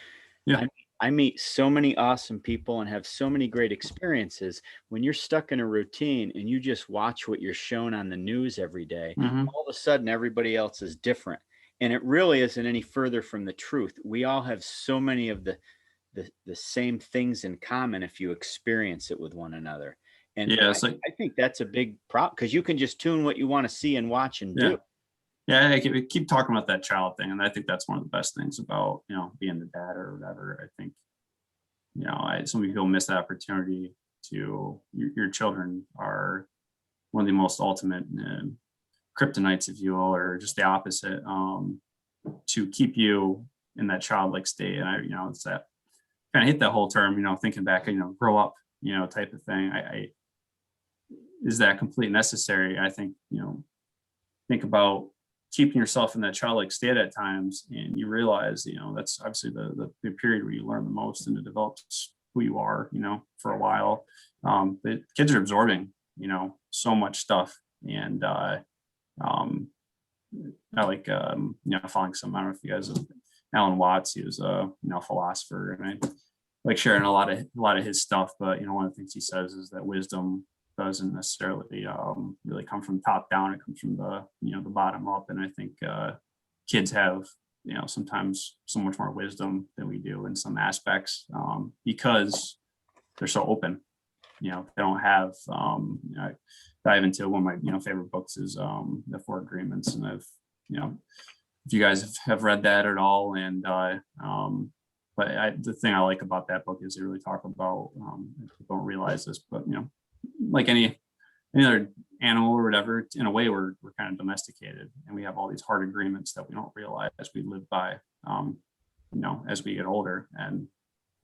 S3: Yeah.
S2: I meet so many awesome people and have so many great experiences. When you're stuck in a routine and you just watch what you're shown on the news every day, all of a sudden everybody else is different. And it really isn't any further from the truth. We all have so many of the same things in common if you experience it with one another. And
S3: Yeah,
S2: I think that's a big problem, because you can just tune what you want to see and watch and do.
S3: Yeah, I keep talking about that child thing, and I think that's one of the best things about being the dad or whatever. I think so many people miss that opportunity to your children are one of the most ultimate kryptonites, if you will, or just the opposite, to keep you in that childlike state. And it's that kind of hit that whole term, thinking back, grow up, type of thing. Is that completely necessary? I think, think about keeping yourself in that childlike state at times, and you realize, that's obviously the period where you learn the most and it develops who you are, for a while. The kids are absorbing, so much stuff. And I like, following some, I don't know if you guys have Alan Watts. He was a, philosopher, and I like sharing a lot of his stuff. But, one of the things he says is that wisdom doesn't necessarily really come from top down. It comes from the bottom up. And I think kids have sometimes so much more wisdom than we do in some aspects, because they're so open, they don't have, I dive into one of my, favorite books is The Four Agreements. And I've, if you guys have read that at all. And, but the thing I like about that book is they really talk about, people don't realize this, but, like any other animal or whatever, in a way, we're kind of domesticated, and we have all these hard agreements that we don't realize we live by, as we get older. And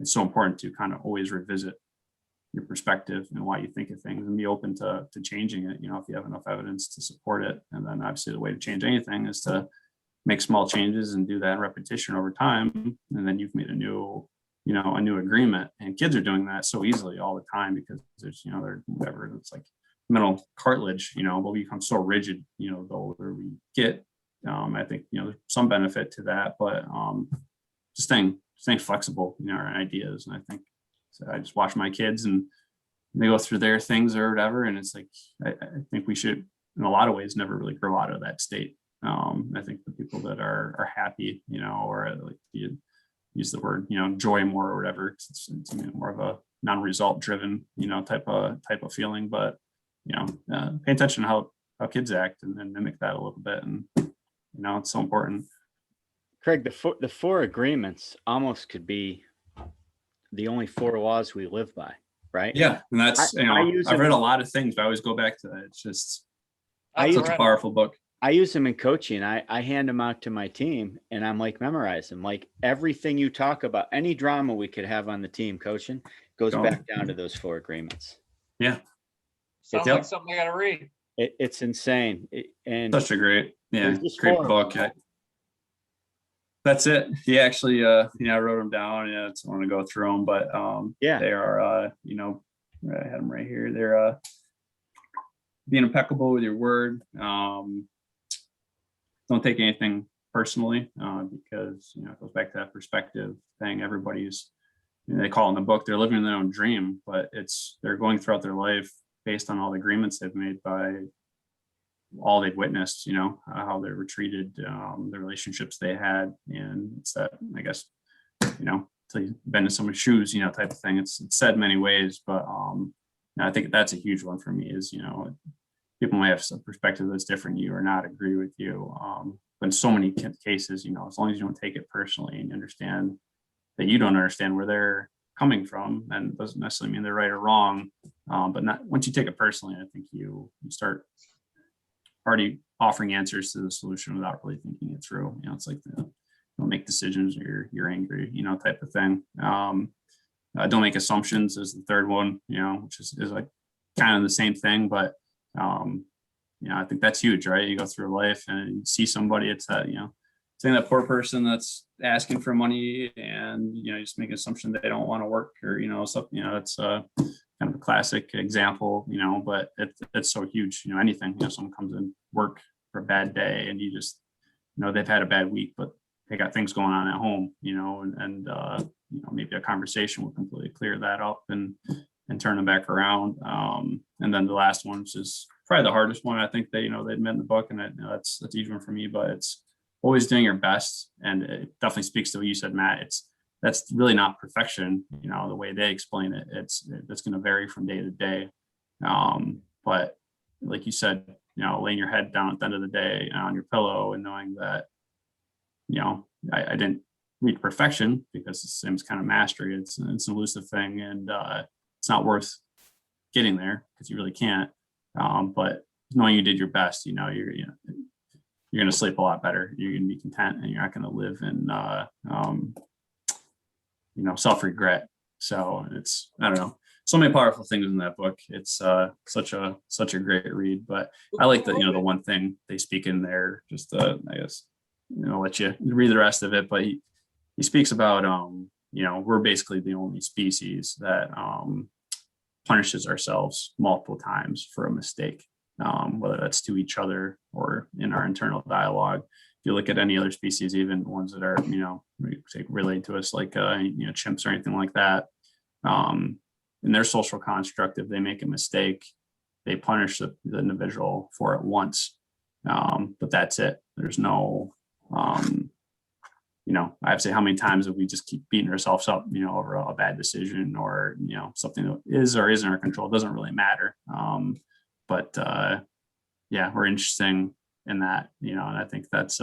S3: it's so important to kind of always revisit your perspective and why you think of things, and be open to changing it, if you have enough evidence to support it. And then obviously the way to change anything is to make small changes and do that in repetition over time. And then you've made a new agreement. And kids are doing that so easily all the time, because there's, they're whatever, it's like mental cartilage, but we become so rigid, the older we get. I think, there's some benefit to that, but just staying flexible, our ideas. And I think, so I just watch my kids and they go through their things or whatever. And it's like, I think we should, in a lot of ways, never really grow out of that state. I think the people that are happy, or like you use the word, joy more or whatever, it's more of a non-result driven, type of feeling. But, pay attention to how kids act, and then mimic that a little bit. And, it's so important.
S2: Craig, the four agreements almost could be the only four laws we live by, right?
S3: Yeah. And that's, I've read a lot of things, but I always go back to that. It's just such a powerful book.
S2: I use them in coaching. I hand them out to my team, and I'm like, memorize them. Like, everything you talk about, any drama we could have on the team coaching goes back down to those four agreements.
S3: Yeah.
S4: Sounds like something I got to read.
S2: It's insane. And
S3: such a great book. That's it. He actually, I wrote them down. I don't want to go through them, but they are, I had them right here. They're being impeccable with your word. Don't take anything personally, because it goes back to that perspective thing. Everybody's, they call in the book, they're living their own dream, but they're going throughout their life based on all the agreements they've made by all they've witnessed, how they were treated, the relationships they had. And it's that, I guess, till you've been in someone's shoes, type of thing. It's said many ways, but I think that's a huge one for me is, people might have some perspective that's different you or not agree with you. But in so many cases, as long as you don't take it personally and understand that you don't understand where they're coming from, and it doesn't necessarily mean they're right or wrong. But not once you take it personally, I think you start already offering answers to the solution without really thinking it through. It's like don't make decisions or you're angry, type of thing. Don't make assumptions is the third one, which is like kind of the same thing, but I think that's huge, right? You go through life and you see somebody, it's that, saying that poor person that's asking for money and, you just make an assumption that they don't want to work or, something, it's kind of a classic example, but it's so huge, anything, someone comes in work for a bad day and you just, they've had a bad week, but they got things going on at home, and maybe a conversation will completely clear that up and turn them back around. And then the last one, which is probably the hardest one, I think they admit in the book, and that's easy one for me, but it's always doing your best. And it definitely speaks to what you said, Matt. That's really not perfection, the way they explain it. It's going to vary from day to day. But like you said, laying your head down at the end of the day on your pillow and knowing that, I didn't reach perfection, because the same kind of mastery. It's an elusive thing, and it's not worth getting there because you really can't. But knowing you did your best, you're going to sleep a lot better. You're going to be content, and you're not going to live in, self-regret. So I don't know, so many powerful things in that book. It's such a great read. But I like that, the one thing they speak in there, just I guess, let you read the rest of it. But he speaks about, we're basically the only species that punishes ourselves multiple times for a mistake, whether that's to each other or in our internal dialogue. If you look at any other species, even ones that are, related to us, like, chimps or anything like that, in their social construct, if they make a mistake, they punish the individual for it once. But that's it. There's no, I have to say, how many times have we just keep beating ourselves up, over a bad decision or, something that is or isn't our control. It doesn't really matter. But yeah, we're interesting in that, and I think that's,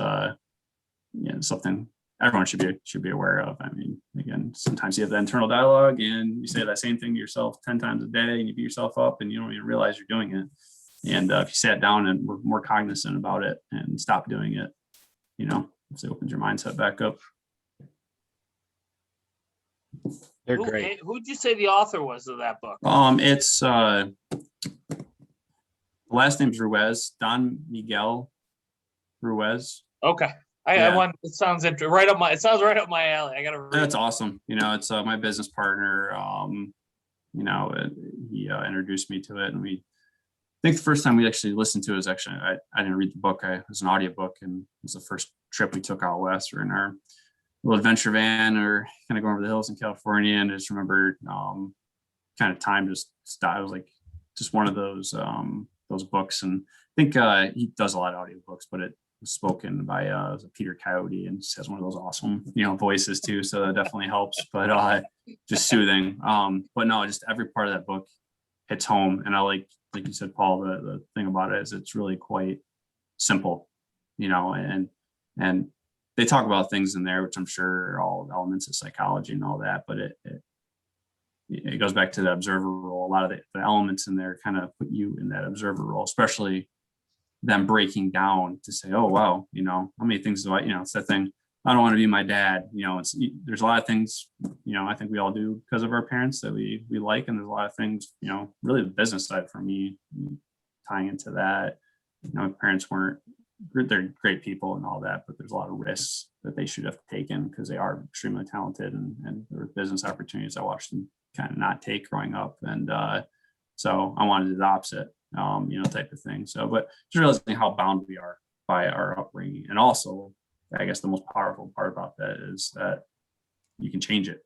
S3: something everyone should be aware of. I mean, again, sometimes you have the internal dialogue and you say that same thing to yourself 10 times a day and you beat yourself up and you don't even realize you're doing it. And if you sat down and were more cognizant about it and stop doing it, it opens your mindset back up.
S2: They're great.
S4: Who'd you say the author was of that book?
S3: It's last name's Ruiz, Don Miguel Ruiz.
S4: Okay.
S3: Yeah.
S4: It sounds right up my alley. I gotta read
S3: That's
S4: it.
S3: awesome. It's my business partner. He introduced me to it, and I think the first time we actually listened to it was actually, I didn't read the book. It was an audiobook, and it was the first trip we took out west. We're in our little adventure van or kind of going over the hills in California. And I just remember kind of time just stopped. It was like just one of those books. And I think he does a lot of audiobooks, but it was spoken by Peter Coyote and just has one of those awesome, voices too. So that definitely helps, but just soothing. But no, just every part of that book hits home. And I like you said, Paul, the thing about it is it's really quite simple, and they talk about things in there, which I'm sure are all elements of psychology and all that, but it goes back to the observer role. A lot of the elements in there kind of put you in that observer role, especially them breaking down to say, oh, wow, how many things do I, it's that thing. I don't want to be my dad. There's a lot of things, I think we all do because of our parents that we like. And there's a lot of things, really the business side for me tying into that, parents they're great people and all that, but there's a lot of risks that they should have taken because they are extremely talented and there were business opportunities I watched them kind of not take growing up. And so I wanted the opposite, type of thing. So, but just realizing how bound we are by our upbringing. And also, I guess the most powerful part about that is that you can change it.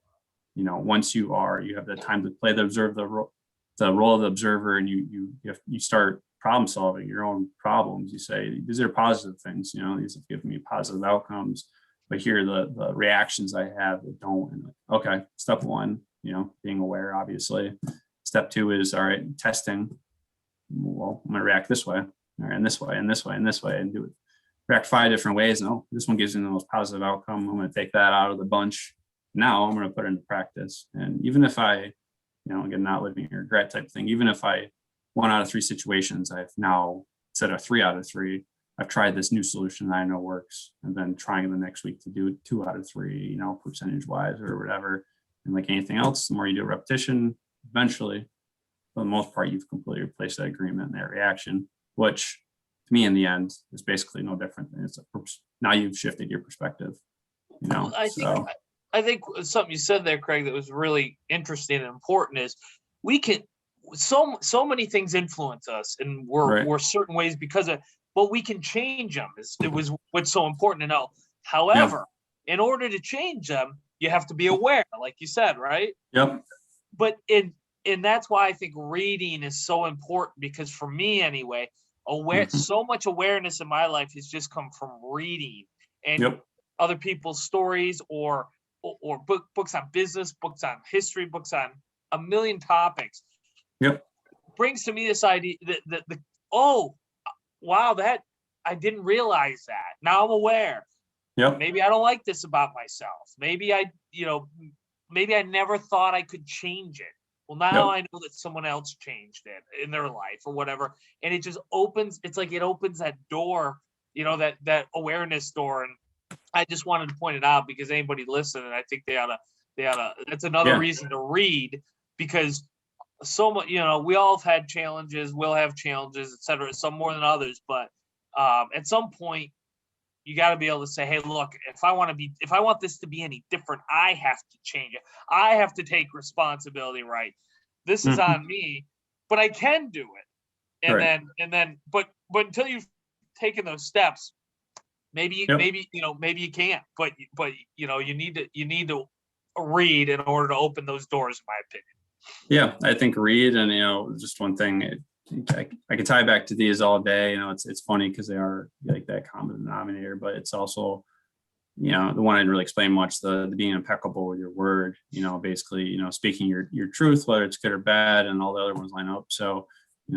S3: Once you have the time to play the role of the observer, and you start problem solving your own problems. You say, these are positive things, these have given me positive outcomes, but here are the reactions I have that don't. And okay, step one, being aware, obviously. Step two is, all right, testing. Well, I'm going to react this way, and this way, and this way, and this way, and do it. React 5 different ways. And this one gives me the most positive outcome. I'm going to take that out of the bunch. Now I'm going to put it into practice. And even if I, again, not living in regret type thing, even if 1 out of 3 situations, I've now, instead of 3 out of 3, I've tried this new solution that I know works, and then trying the next week to do 2 out of 3, percentage wise or whatever. And like anything else, the more you do repetition, eventually, for the most part, you've completely replaced that agreement and that reaction, which to me in the end is basically no different than now you've shifted your perspective.
S4: I think something you said there, Craig, that was really interesting and important is we can so many things influence us, and we're certain ways because of, but we can change them. It was what's so important to know. However, in order to change them, you have to be aware, like you said, right?
S3: Yep.
S4: But and that's why I think reading is so important, because for me anyway, so much awareness in my life has just come from reading and other people's stories or books on business, books on history, books on a million topics.
S3: Yep.
S4: Brings to me this idea that oh, wow, that I didn't realize that. Now I'm aware.
S3: Yep.
S4: Maybe I don't like this about myself. Maybe maybe I never thought I could change it. Well, now I know that someone else changed it in their life or whatever. And it just opens, it's like it opens that door, that awareness door. And I just wanted to point it out because anybody listening, I think they ought to, that's another reason to read, because so much, we all have had challenges, we'll have challenges, et cetera, some more than others. But at some point, you got to be able to say, hey, look, if I want this to be any different, I have to change it. I have to take responsibility, right? This is on me, but I can do it. And then, but until you've taken those steps, maybe you can't, but you need to read in order to open those doors, in my opinion.
S3: Yeah, I think read, and just one thing, I can tie back to these all day. It's funny because they are like that common denominator, but it's also, the one I didn't really explain much, the being impeccable with your word, basically, speaking your truth, whether it's good or bad, and all the other ones line up. So,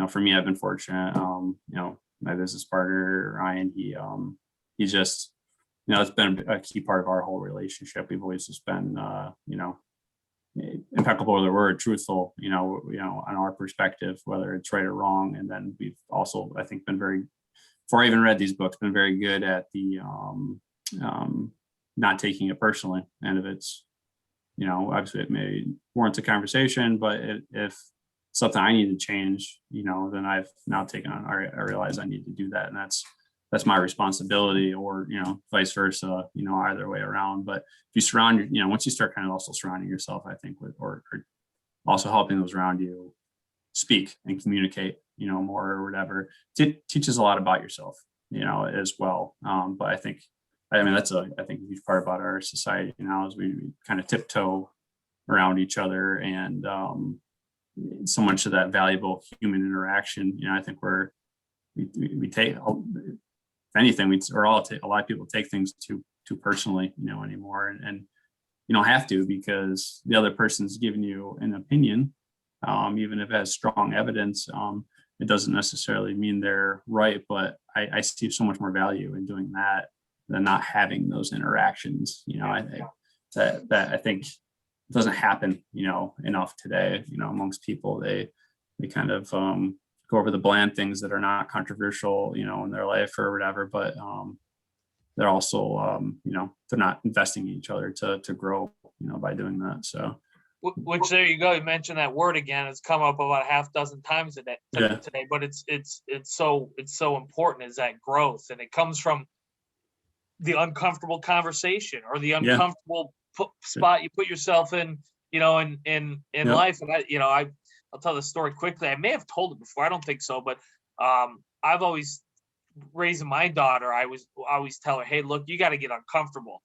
S3: for me, I've been fortunate. My business partner, Ryan, he's just, it's been a key part of our whole relationship. We've always just been, impeccable with the word, truthful, on our perspective, whether it's right or wrong. And then we've also, I think, been very, before I even read these books, been very good at the not taking it personally. And if it's, obviously it may warrant a conversation, but if something I need to change, then I've now taken on, I realize I need to do that. And that's my responsibility, or, vice versa, either way around. But if you surround, once you start kind of also surrounding yourself, I think with, or also helping those around you speak and communicate, more or whatever, it teaches a lot about yourself, as well. But I think that's a huge part about our society now, is we kind of tiptoe around each other, and so much of that valuable human interaction, I think we take, if anything, a lot of people take things too personally, anymore, and you don't have to, because the other person's giving you an opinion, even if it has strong evidence. It doesn't necessarily mean they're right, but I see so much more value in doing that than not having those interactions. I think that I think doesn't happen, enough today, amongst people. They kind of go over the bland things that are not controversial, in their life or whatever, but they're also, they're not investing in each other to grow, by doing that. So,
S4: which, there you go. You mentioned that word again. It's come up about half dozen times today, but it's so important, is that growth, and it comes from the uncomfortable conversation, or the uncomfortable spot you put yourself in, in life. And I'll tell the story quickly. I may have told it before. I don't think so, but I've always, raising my daughter, I always tell her, hey, look, you got to get uncomfortable.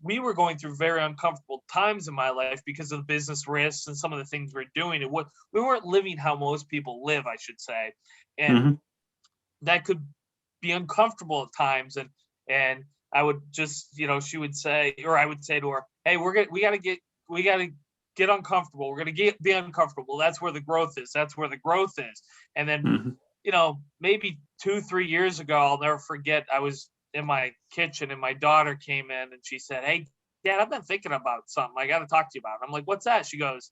S4: We were going through very uncomfortable times in my life because of the business risks and some of the things we're doing. And we weren't living how most people live, I should say. And that could be uncomfortable at times. And I would just, she would say, or I would say to her, hey, we got to get uncomfortable. We're going to be uncomfortable. That's where the growth is. And then, maybe 2-3 years ago, I'll never forget, I was in my kitchen and my daughter came in and she said, hey, Dad, I've been thinking about something I got to talk to you about. I'm like, what's that? She goes,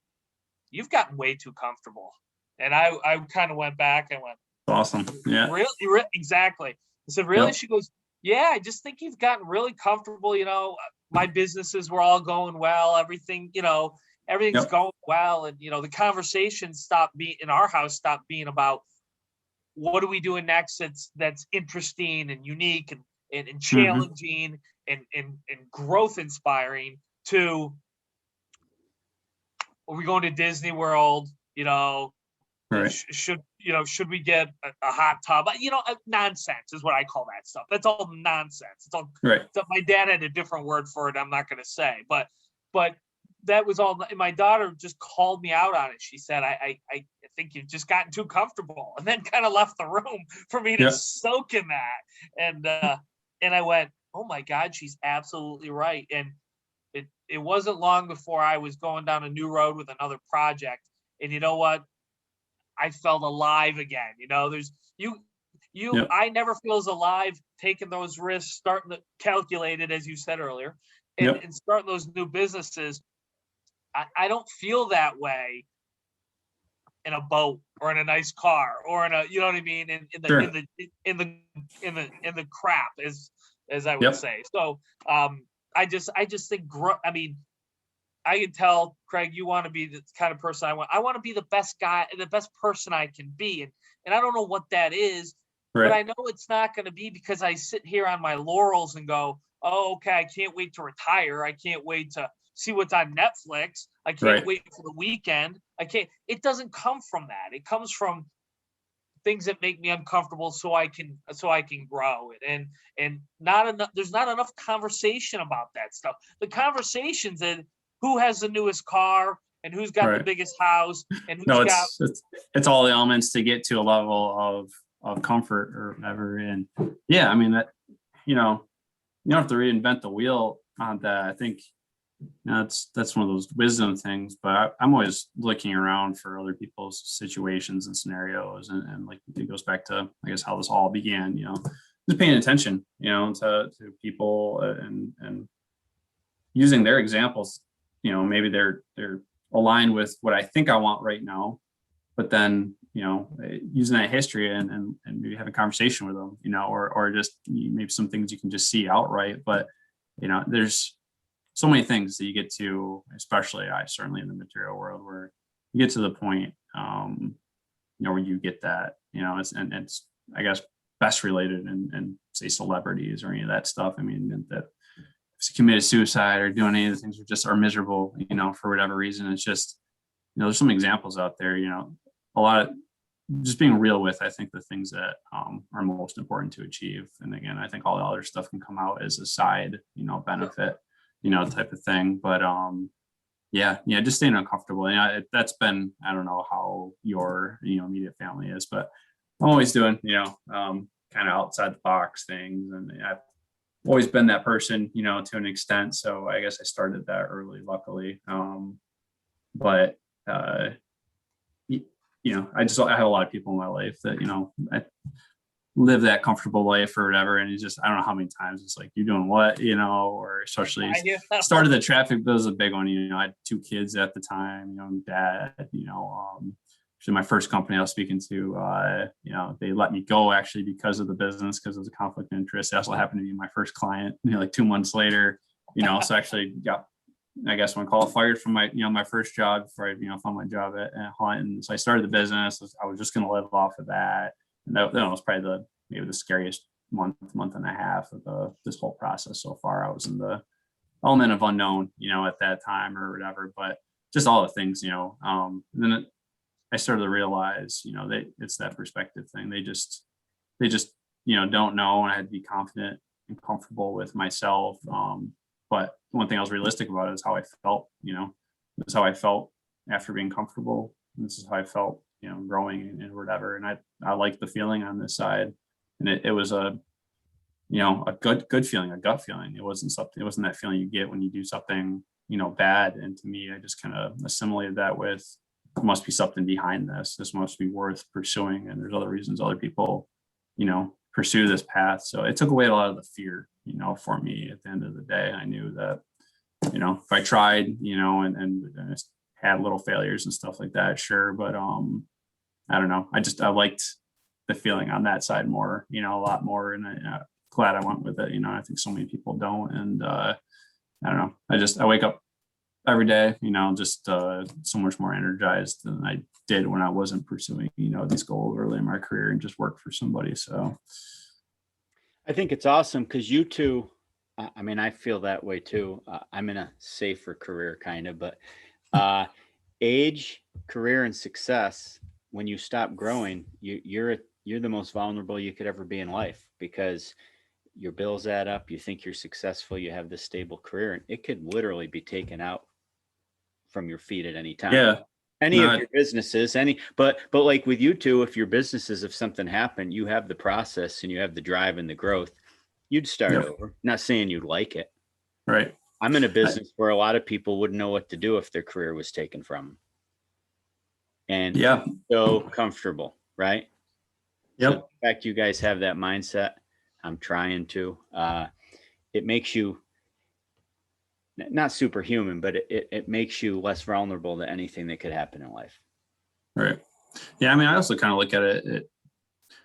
S4: you've gotten way too comfortable. And I kind of went back and went,
S3: awesome. Yeah.
S4: Really? Exactly. I said, really? Yep. She goes, yeah, I just think you've gotten really comfortable. My businesses were all going well. Everything, everything's going well. And, the conversation in our house stopped being about what are we doing next that's interesting and unique and challenging and growth inspiring, to, are we going to Disney World?
S3: Right.
S4: Should we get a hot tub? Nonsense is what I call that stuff. That's all nonsense. It's all right. So my dad had a different word for it. I'm not going to say, but that was all. My daughter just called me out on it. She said, I think you've just gotten too comfortable, and then kind of left the room for me to soak in that. And I went, oh my God, she's absolutely right. And it wasn't long before I was going down a new road with another project. And you know what? I felt alive again. There's I never feel as alive taking those risks, starting to calculate it, as you said earlier, and starting those new businesses. I don't feel that way in a boat or in a nice car or in a, you know what I mean? In the crap, as I would say. So I just think, I can tell, Craig, you want to be the kind of person I want. I want to be the best guy, the best person I can be. And I don't know what that is, but I know it's not going to be because I sit here on my laurels and go, oh, okay, I can't wait to retire. I can't wait to see what's on Netflix. I can't wait for the weekend. It doesn't come from that. It comes from things that make me uncomfortable so I can grow it. And there's not enough conversation about that stuff. The conversations that who has the newest car and who's got the biggest house and
S3: it's all the elements to get to a level of comfort or whatever. And that, you don't have to reinvent the wheel on that. I think that's one of those wisdom things, but I'm always looking around for other people's situations and scenarios. And like, it goes back to, I guess, how this all began, just paying attention, to people and using their examples, maybe they're aligned with what I think I want right now, but then, using that history and maybe have a conversation with them, or just maybe some things you can just see outright. But, there's so many things that you get to, especially certainly in the material world, where you get to the point, where you get that, it's, I guess, best related and say celebrities or any of that stuff. I mean, that committed suicide or doing any of the things that just are miserable, for whatever reason. It's just, there's some examples out there, a lot of just being real with, I think, the things that are most important to achieve. And again, I think all the other stuff can come out as a side, benefit, type of thing. But yeah, just staying uncomfortable. That's been, I don't know how your, immediate family is, but I'm always doing, kind of outside the box things. And I've always been that person, to an extent. So I guess I started that early, luckily. But I have a lot of people in my life that, I live that comfortable life or whatever. And it's just, I don't know how many times it's like, you're doing what, or especially started the traffic bill is a big one. I had 2 kids at the time, young dad, actually my first company I was speaking to, they let me go actually because of the business, because of the conflict of interest. It also happened to be my first client, like 2 months later, so actually got, I guess, when called fired from my, my first job before I, found my job at Hunt. And so I started the business. I was just going to live off of that. And that was probably maybe the scariest month and a half of this whole process so far. I was in the element of unknown, at that time or whatever, but just all the things, and then I started to realize, it's that perspective thing. They just, don't know. And I had to be confident and comfortable with myself. But one thing I was realistic about is how I felt, this is how I felt after being comfortable. This is how I felt, growing and whatever. And I liked the feeling on this side. And it was a good feeling, a gut feeling. It wasn't that feeling you get when you do something, bad. And to me, I just kind of assimilated that with, there must be something behind this. This must be worth pursuing. And there's other reasons other people, pursue this path. So it took away a lot of the fear, for me at the end of the day. I knew that, if I tried, and had little failures and stuff like that, sure. But I don't know. I liked the feeling on that side more, a lot more. And I'm glad I went with it. I think so many people don't. And I don't know. I wake up every day, just so much more energized than I did when I wasn't pursuing, these goals early in my career and just work for somebody. So
S2: I think it's awesome because you two, I mean, I feel that way too. I'm in a safer career kind of, but age, career, and success, when you stop growing, you're the most vulnerable you could ever be in life, because your bills add up. You think you're successful. You have this stable career, and it could literally be taken out from your feet at any time.
S3: yeah.
S2: Of your businesses, but like with you two, if your businesses, if something happened, you have the process and you have the drive and the growth, you'd start over. Not saying you'd like it.
S3: Right.
S2: I'm in a business where a lot of people wouldn't know what to do if their career was taken from them. And so comfortable, right?
S3: Yep.
S2: So the fact you guys have that mindset, I'm trying to, it makes you not superhuman, but it makes you less vulnerable to anything that could happen in life.
S3: Right. Yeah. I mean, I also kind of look at it, it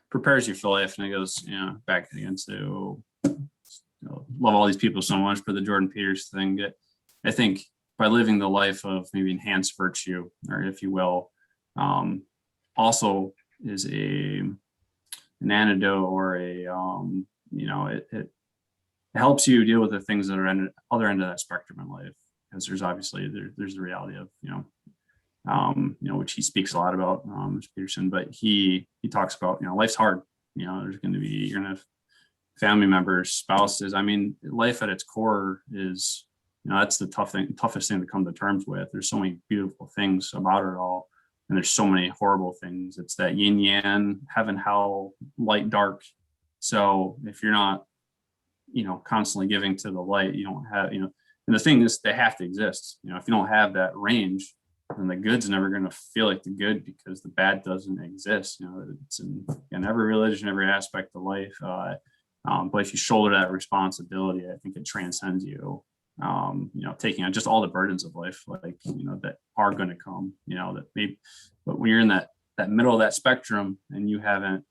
S3: prepares you for life, and it goes, back against love all these people so much, but the Jordan Peterson thing, I think by living the life of maybe enhanced virtue, or if you will, also is an antidote or it helps you deal with the things that are on the other end of that spectrum in life. Because there's obviously there's the reality of, which he speaks a lot about, Mr. Peterson, but he talks about, life's hard. There's going to be, you're going to have family members, spouses. I mean, life at its core is, that's the toughest thing to come to terms with. There's so many beautiful things about it all, and there's so many horrible things. It's that yin yang, heaven, hell, light, dark. So if you're not, constantly giving to the light, you don't have, and the thing is they have to exist. If you don't have that range, then the good's never going to feel like the good because the bad doesn't exist. It's in every religion, every aspect of life. But if you shoulder that responsibility, I think it transcends you. Taking on just all the burdens of life, that are going to come, that maybe, but when you're in that middle of that spectrum and you haven't,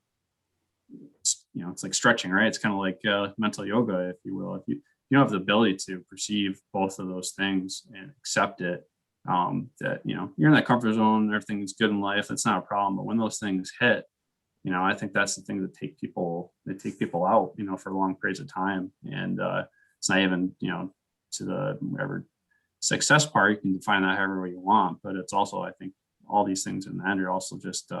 S3: it's like stretching, right? It's kind of like mental yoga, if you will. If you don't have the ability to perceive both of those things and accept it, that, you're in that comfort zone, everything's good in life, that's not a problem. But when those things hit, I think that's the thing that take people out, for long periods of time. And it's not even, to the whatever success part, you can define that however way you want, but it's also, I think, all these things in the end are also just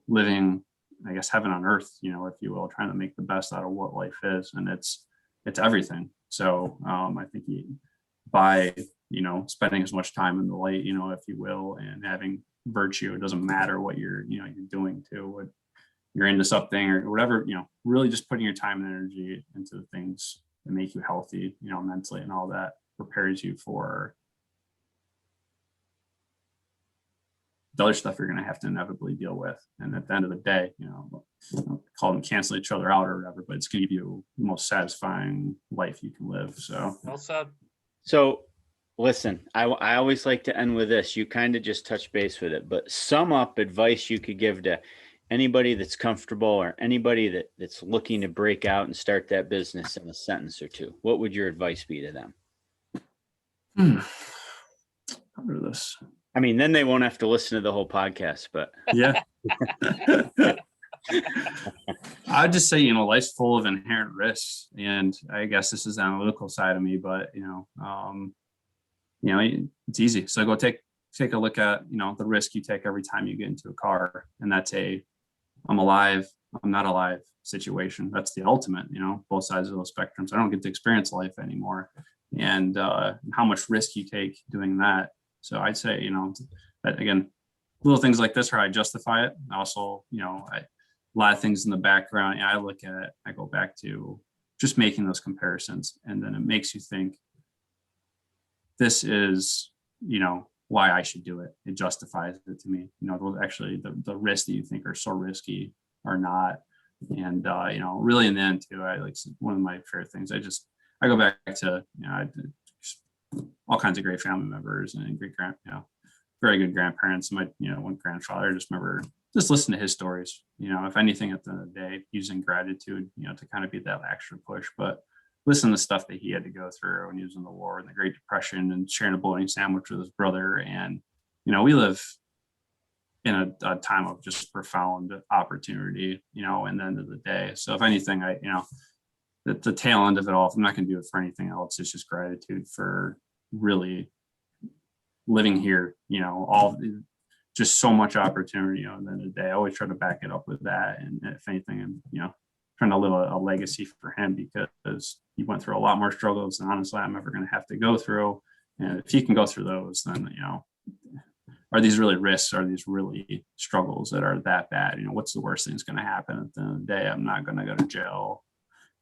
S3: living, I guess, heaven on earth, if you will, trying to make the best out of what life is. And it's everything. So I think by spending as much time in the light, if you will, and having virtue, it doesn't matter what you're doing to, what you're into something or whatever, really just putting your time and energy into the things that make you healthy, mentally, and all that prepares you for the other stuff you're going to have to inevitably deal with. And at the end of the day, call them cancel each other out or whatever, but it's going to give you the most satisfying life you can live. So
S4: Well said.
S2: So listen, I always like to end with this. You kind of just touch base with it, but sum up advice you could give to anybody that's comfortable or anybody that's looking to break out and start that business in a sentence or two. What would your advice be to them?
S3: Cover this.
S2: I mean, then they won't have to listen to the whole podcast, but
S3: yeah. I'd just say, life's full of inherent risks. And I guess this is the analytical side of me, but, it's easy. So go take a look at, the risk you take every time you get into a car. And that's I'm alive, I'm not alive situation. That's the ultimate, both sides of those spectrums. I don't get to experience life anymore. And how much risk you take doing that. So I'd say, that again, little things like this where I justify it. Also, a lot of things in the background, I look at it, I go back to just making those comparisons. And then it makes you think, this is, why I should do it. It justifies it to me. Those actually the risks that you think are so risky are not. And, really in the end too, I like one of my favorite things. I go back to, all kinds of great family members and very good grandparents. My, one grandfather, I just remember just listen to his stories, if anything at the end of the day, using gratitude, to kind of be that extra push, but listen to the stuff that he had to go through when he was in the war and the Great Depression and sharing a bologna sandwich with his brother. And, we live in a time of just profound opportunity, and the end of the day. So if anything, the tail end of it all, if I'm not going to do it for anything else, it's just gratitude for really living here, just so much opportunity. At the end of the day, I always try to back it up with that. And if anything, I'm, trying to live a legacy for him because he went through a lot more struggles than honestly I'm ever going to have to go through. And if he can go through those, then, are these really risks? Are these really struggles that are that bad? What's the worst thing that's going to happen at the end of the day? I'm not going to go to jail.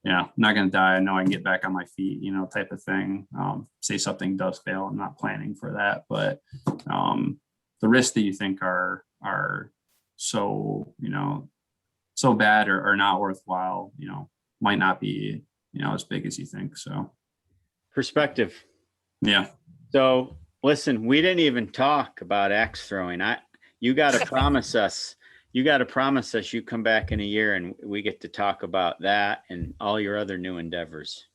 S3: I'm not going to die. I know I can get back on my feet, type of thing. Say something does fail. I'm not planning for that, but the risks that you think are so, so bad or not worthwhile, might not be, as big as you think. So
S2: perspective.
S3: Yeah.
S2: So listen, we didn't even talk about axe throwing. You got to promise us. You come back in a year and we get to talk about that and all your other new endeavors.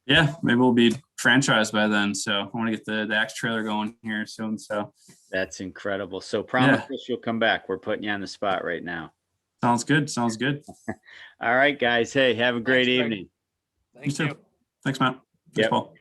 S3: Yeah, maybe we'll be franchised by then. So I want to get the axe trailer going here soon. So
S2: that's incredible. So promise us you'll come back. We're putting you on the spot right now.
S3: Sounds good.
S2: All right, guys. Hey, have a great evening.
S4: Thank you.
S3: Thanks, Matt. Thanks, Paul.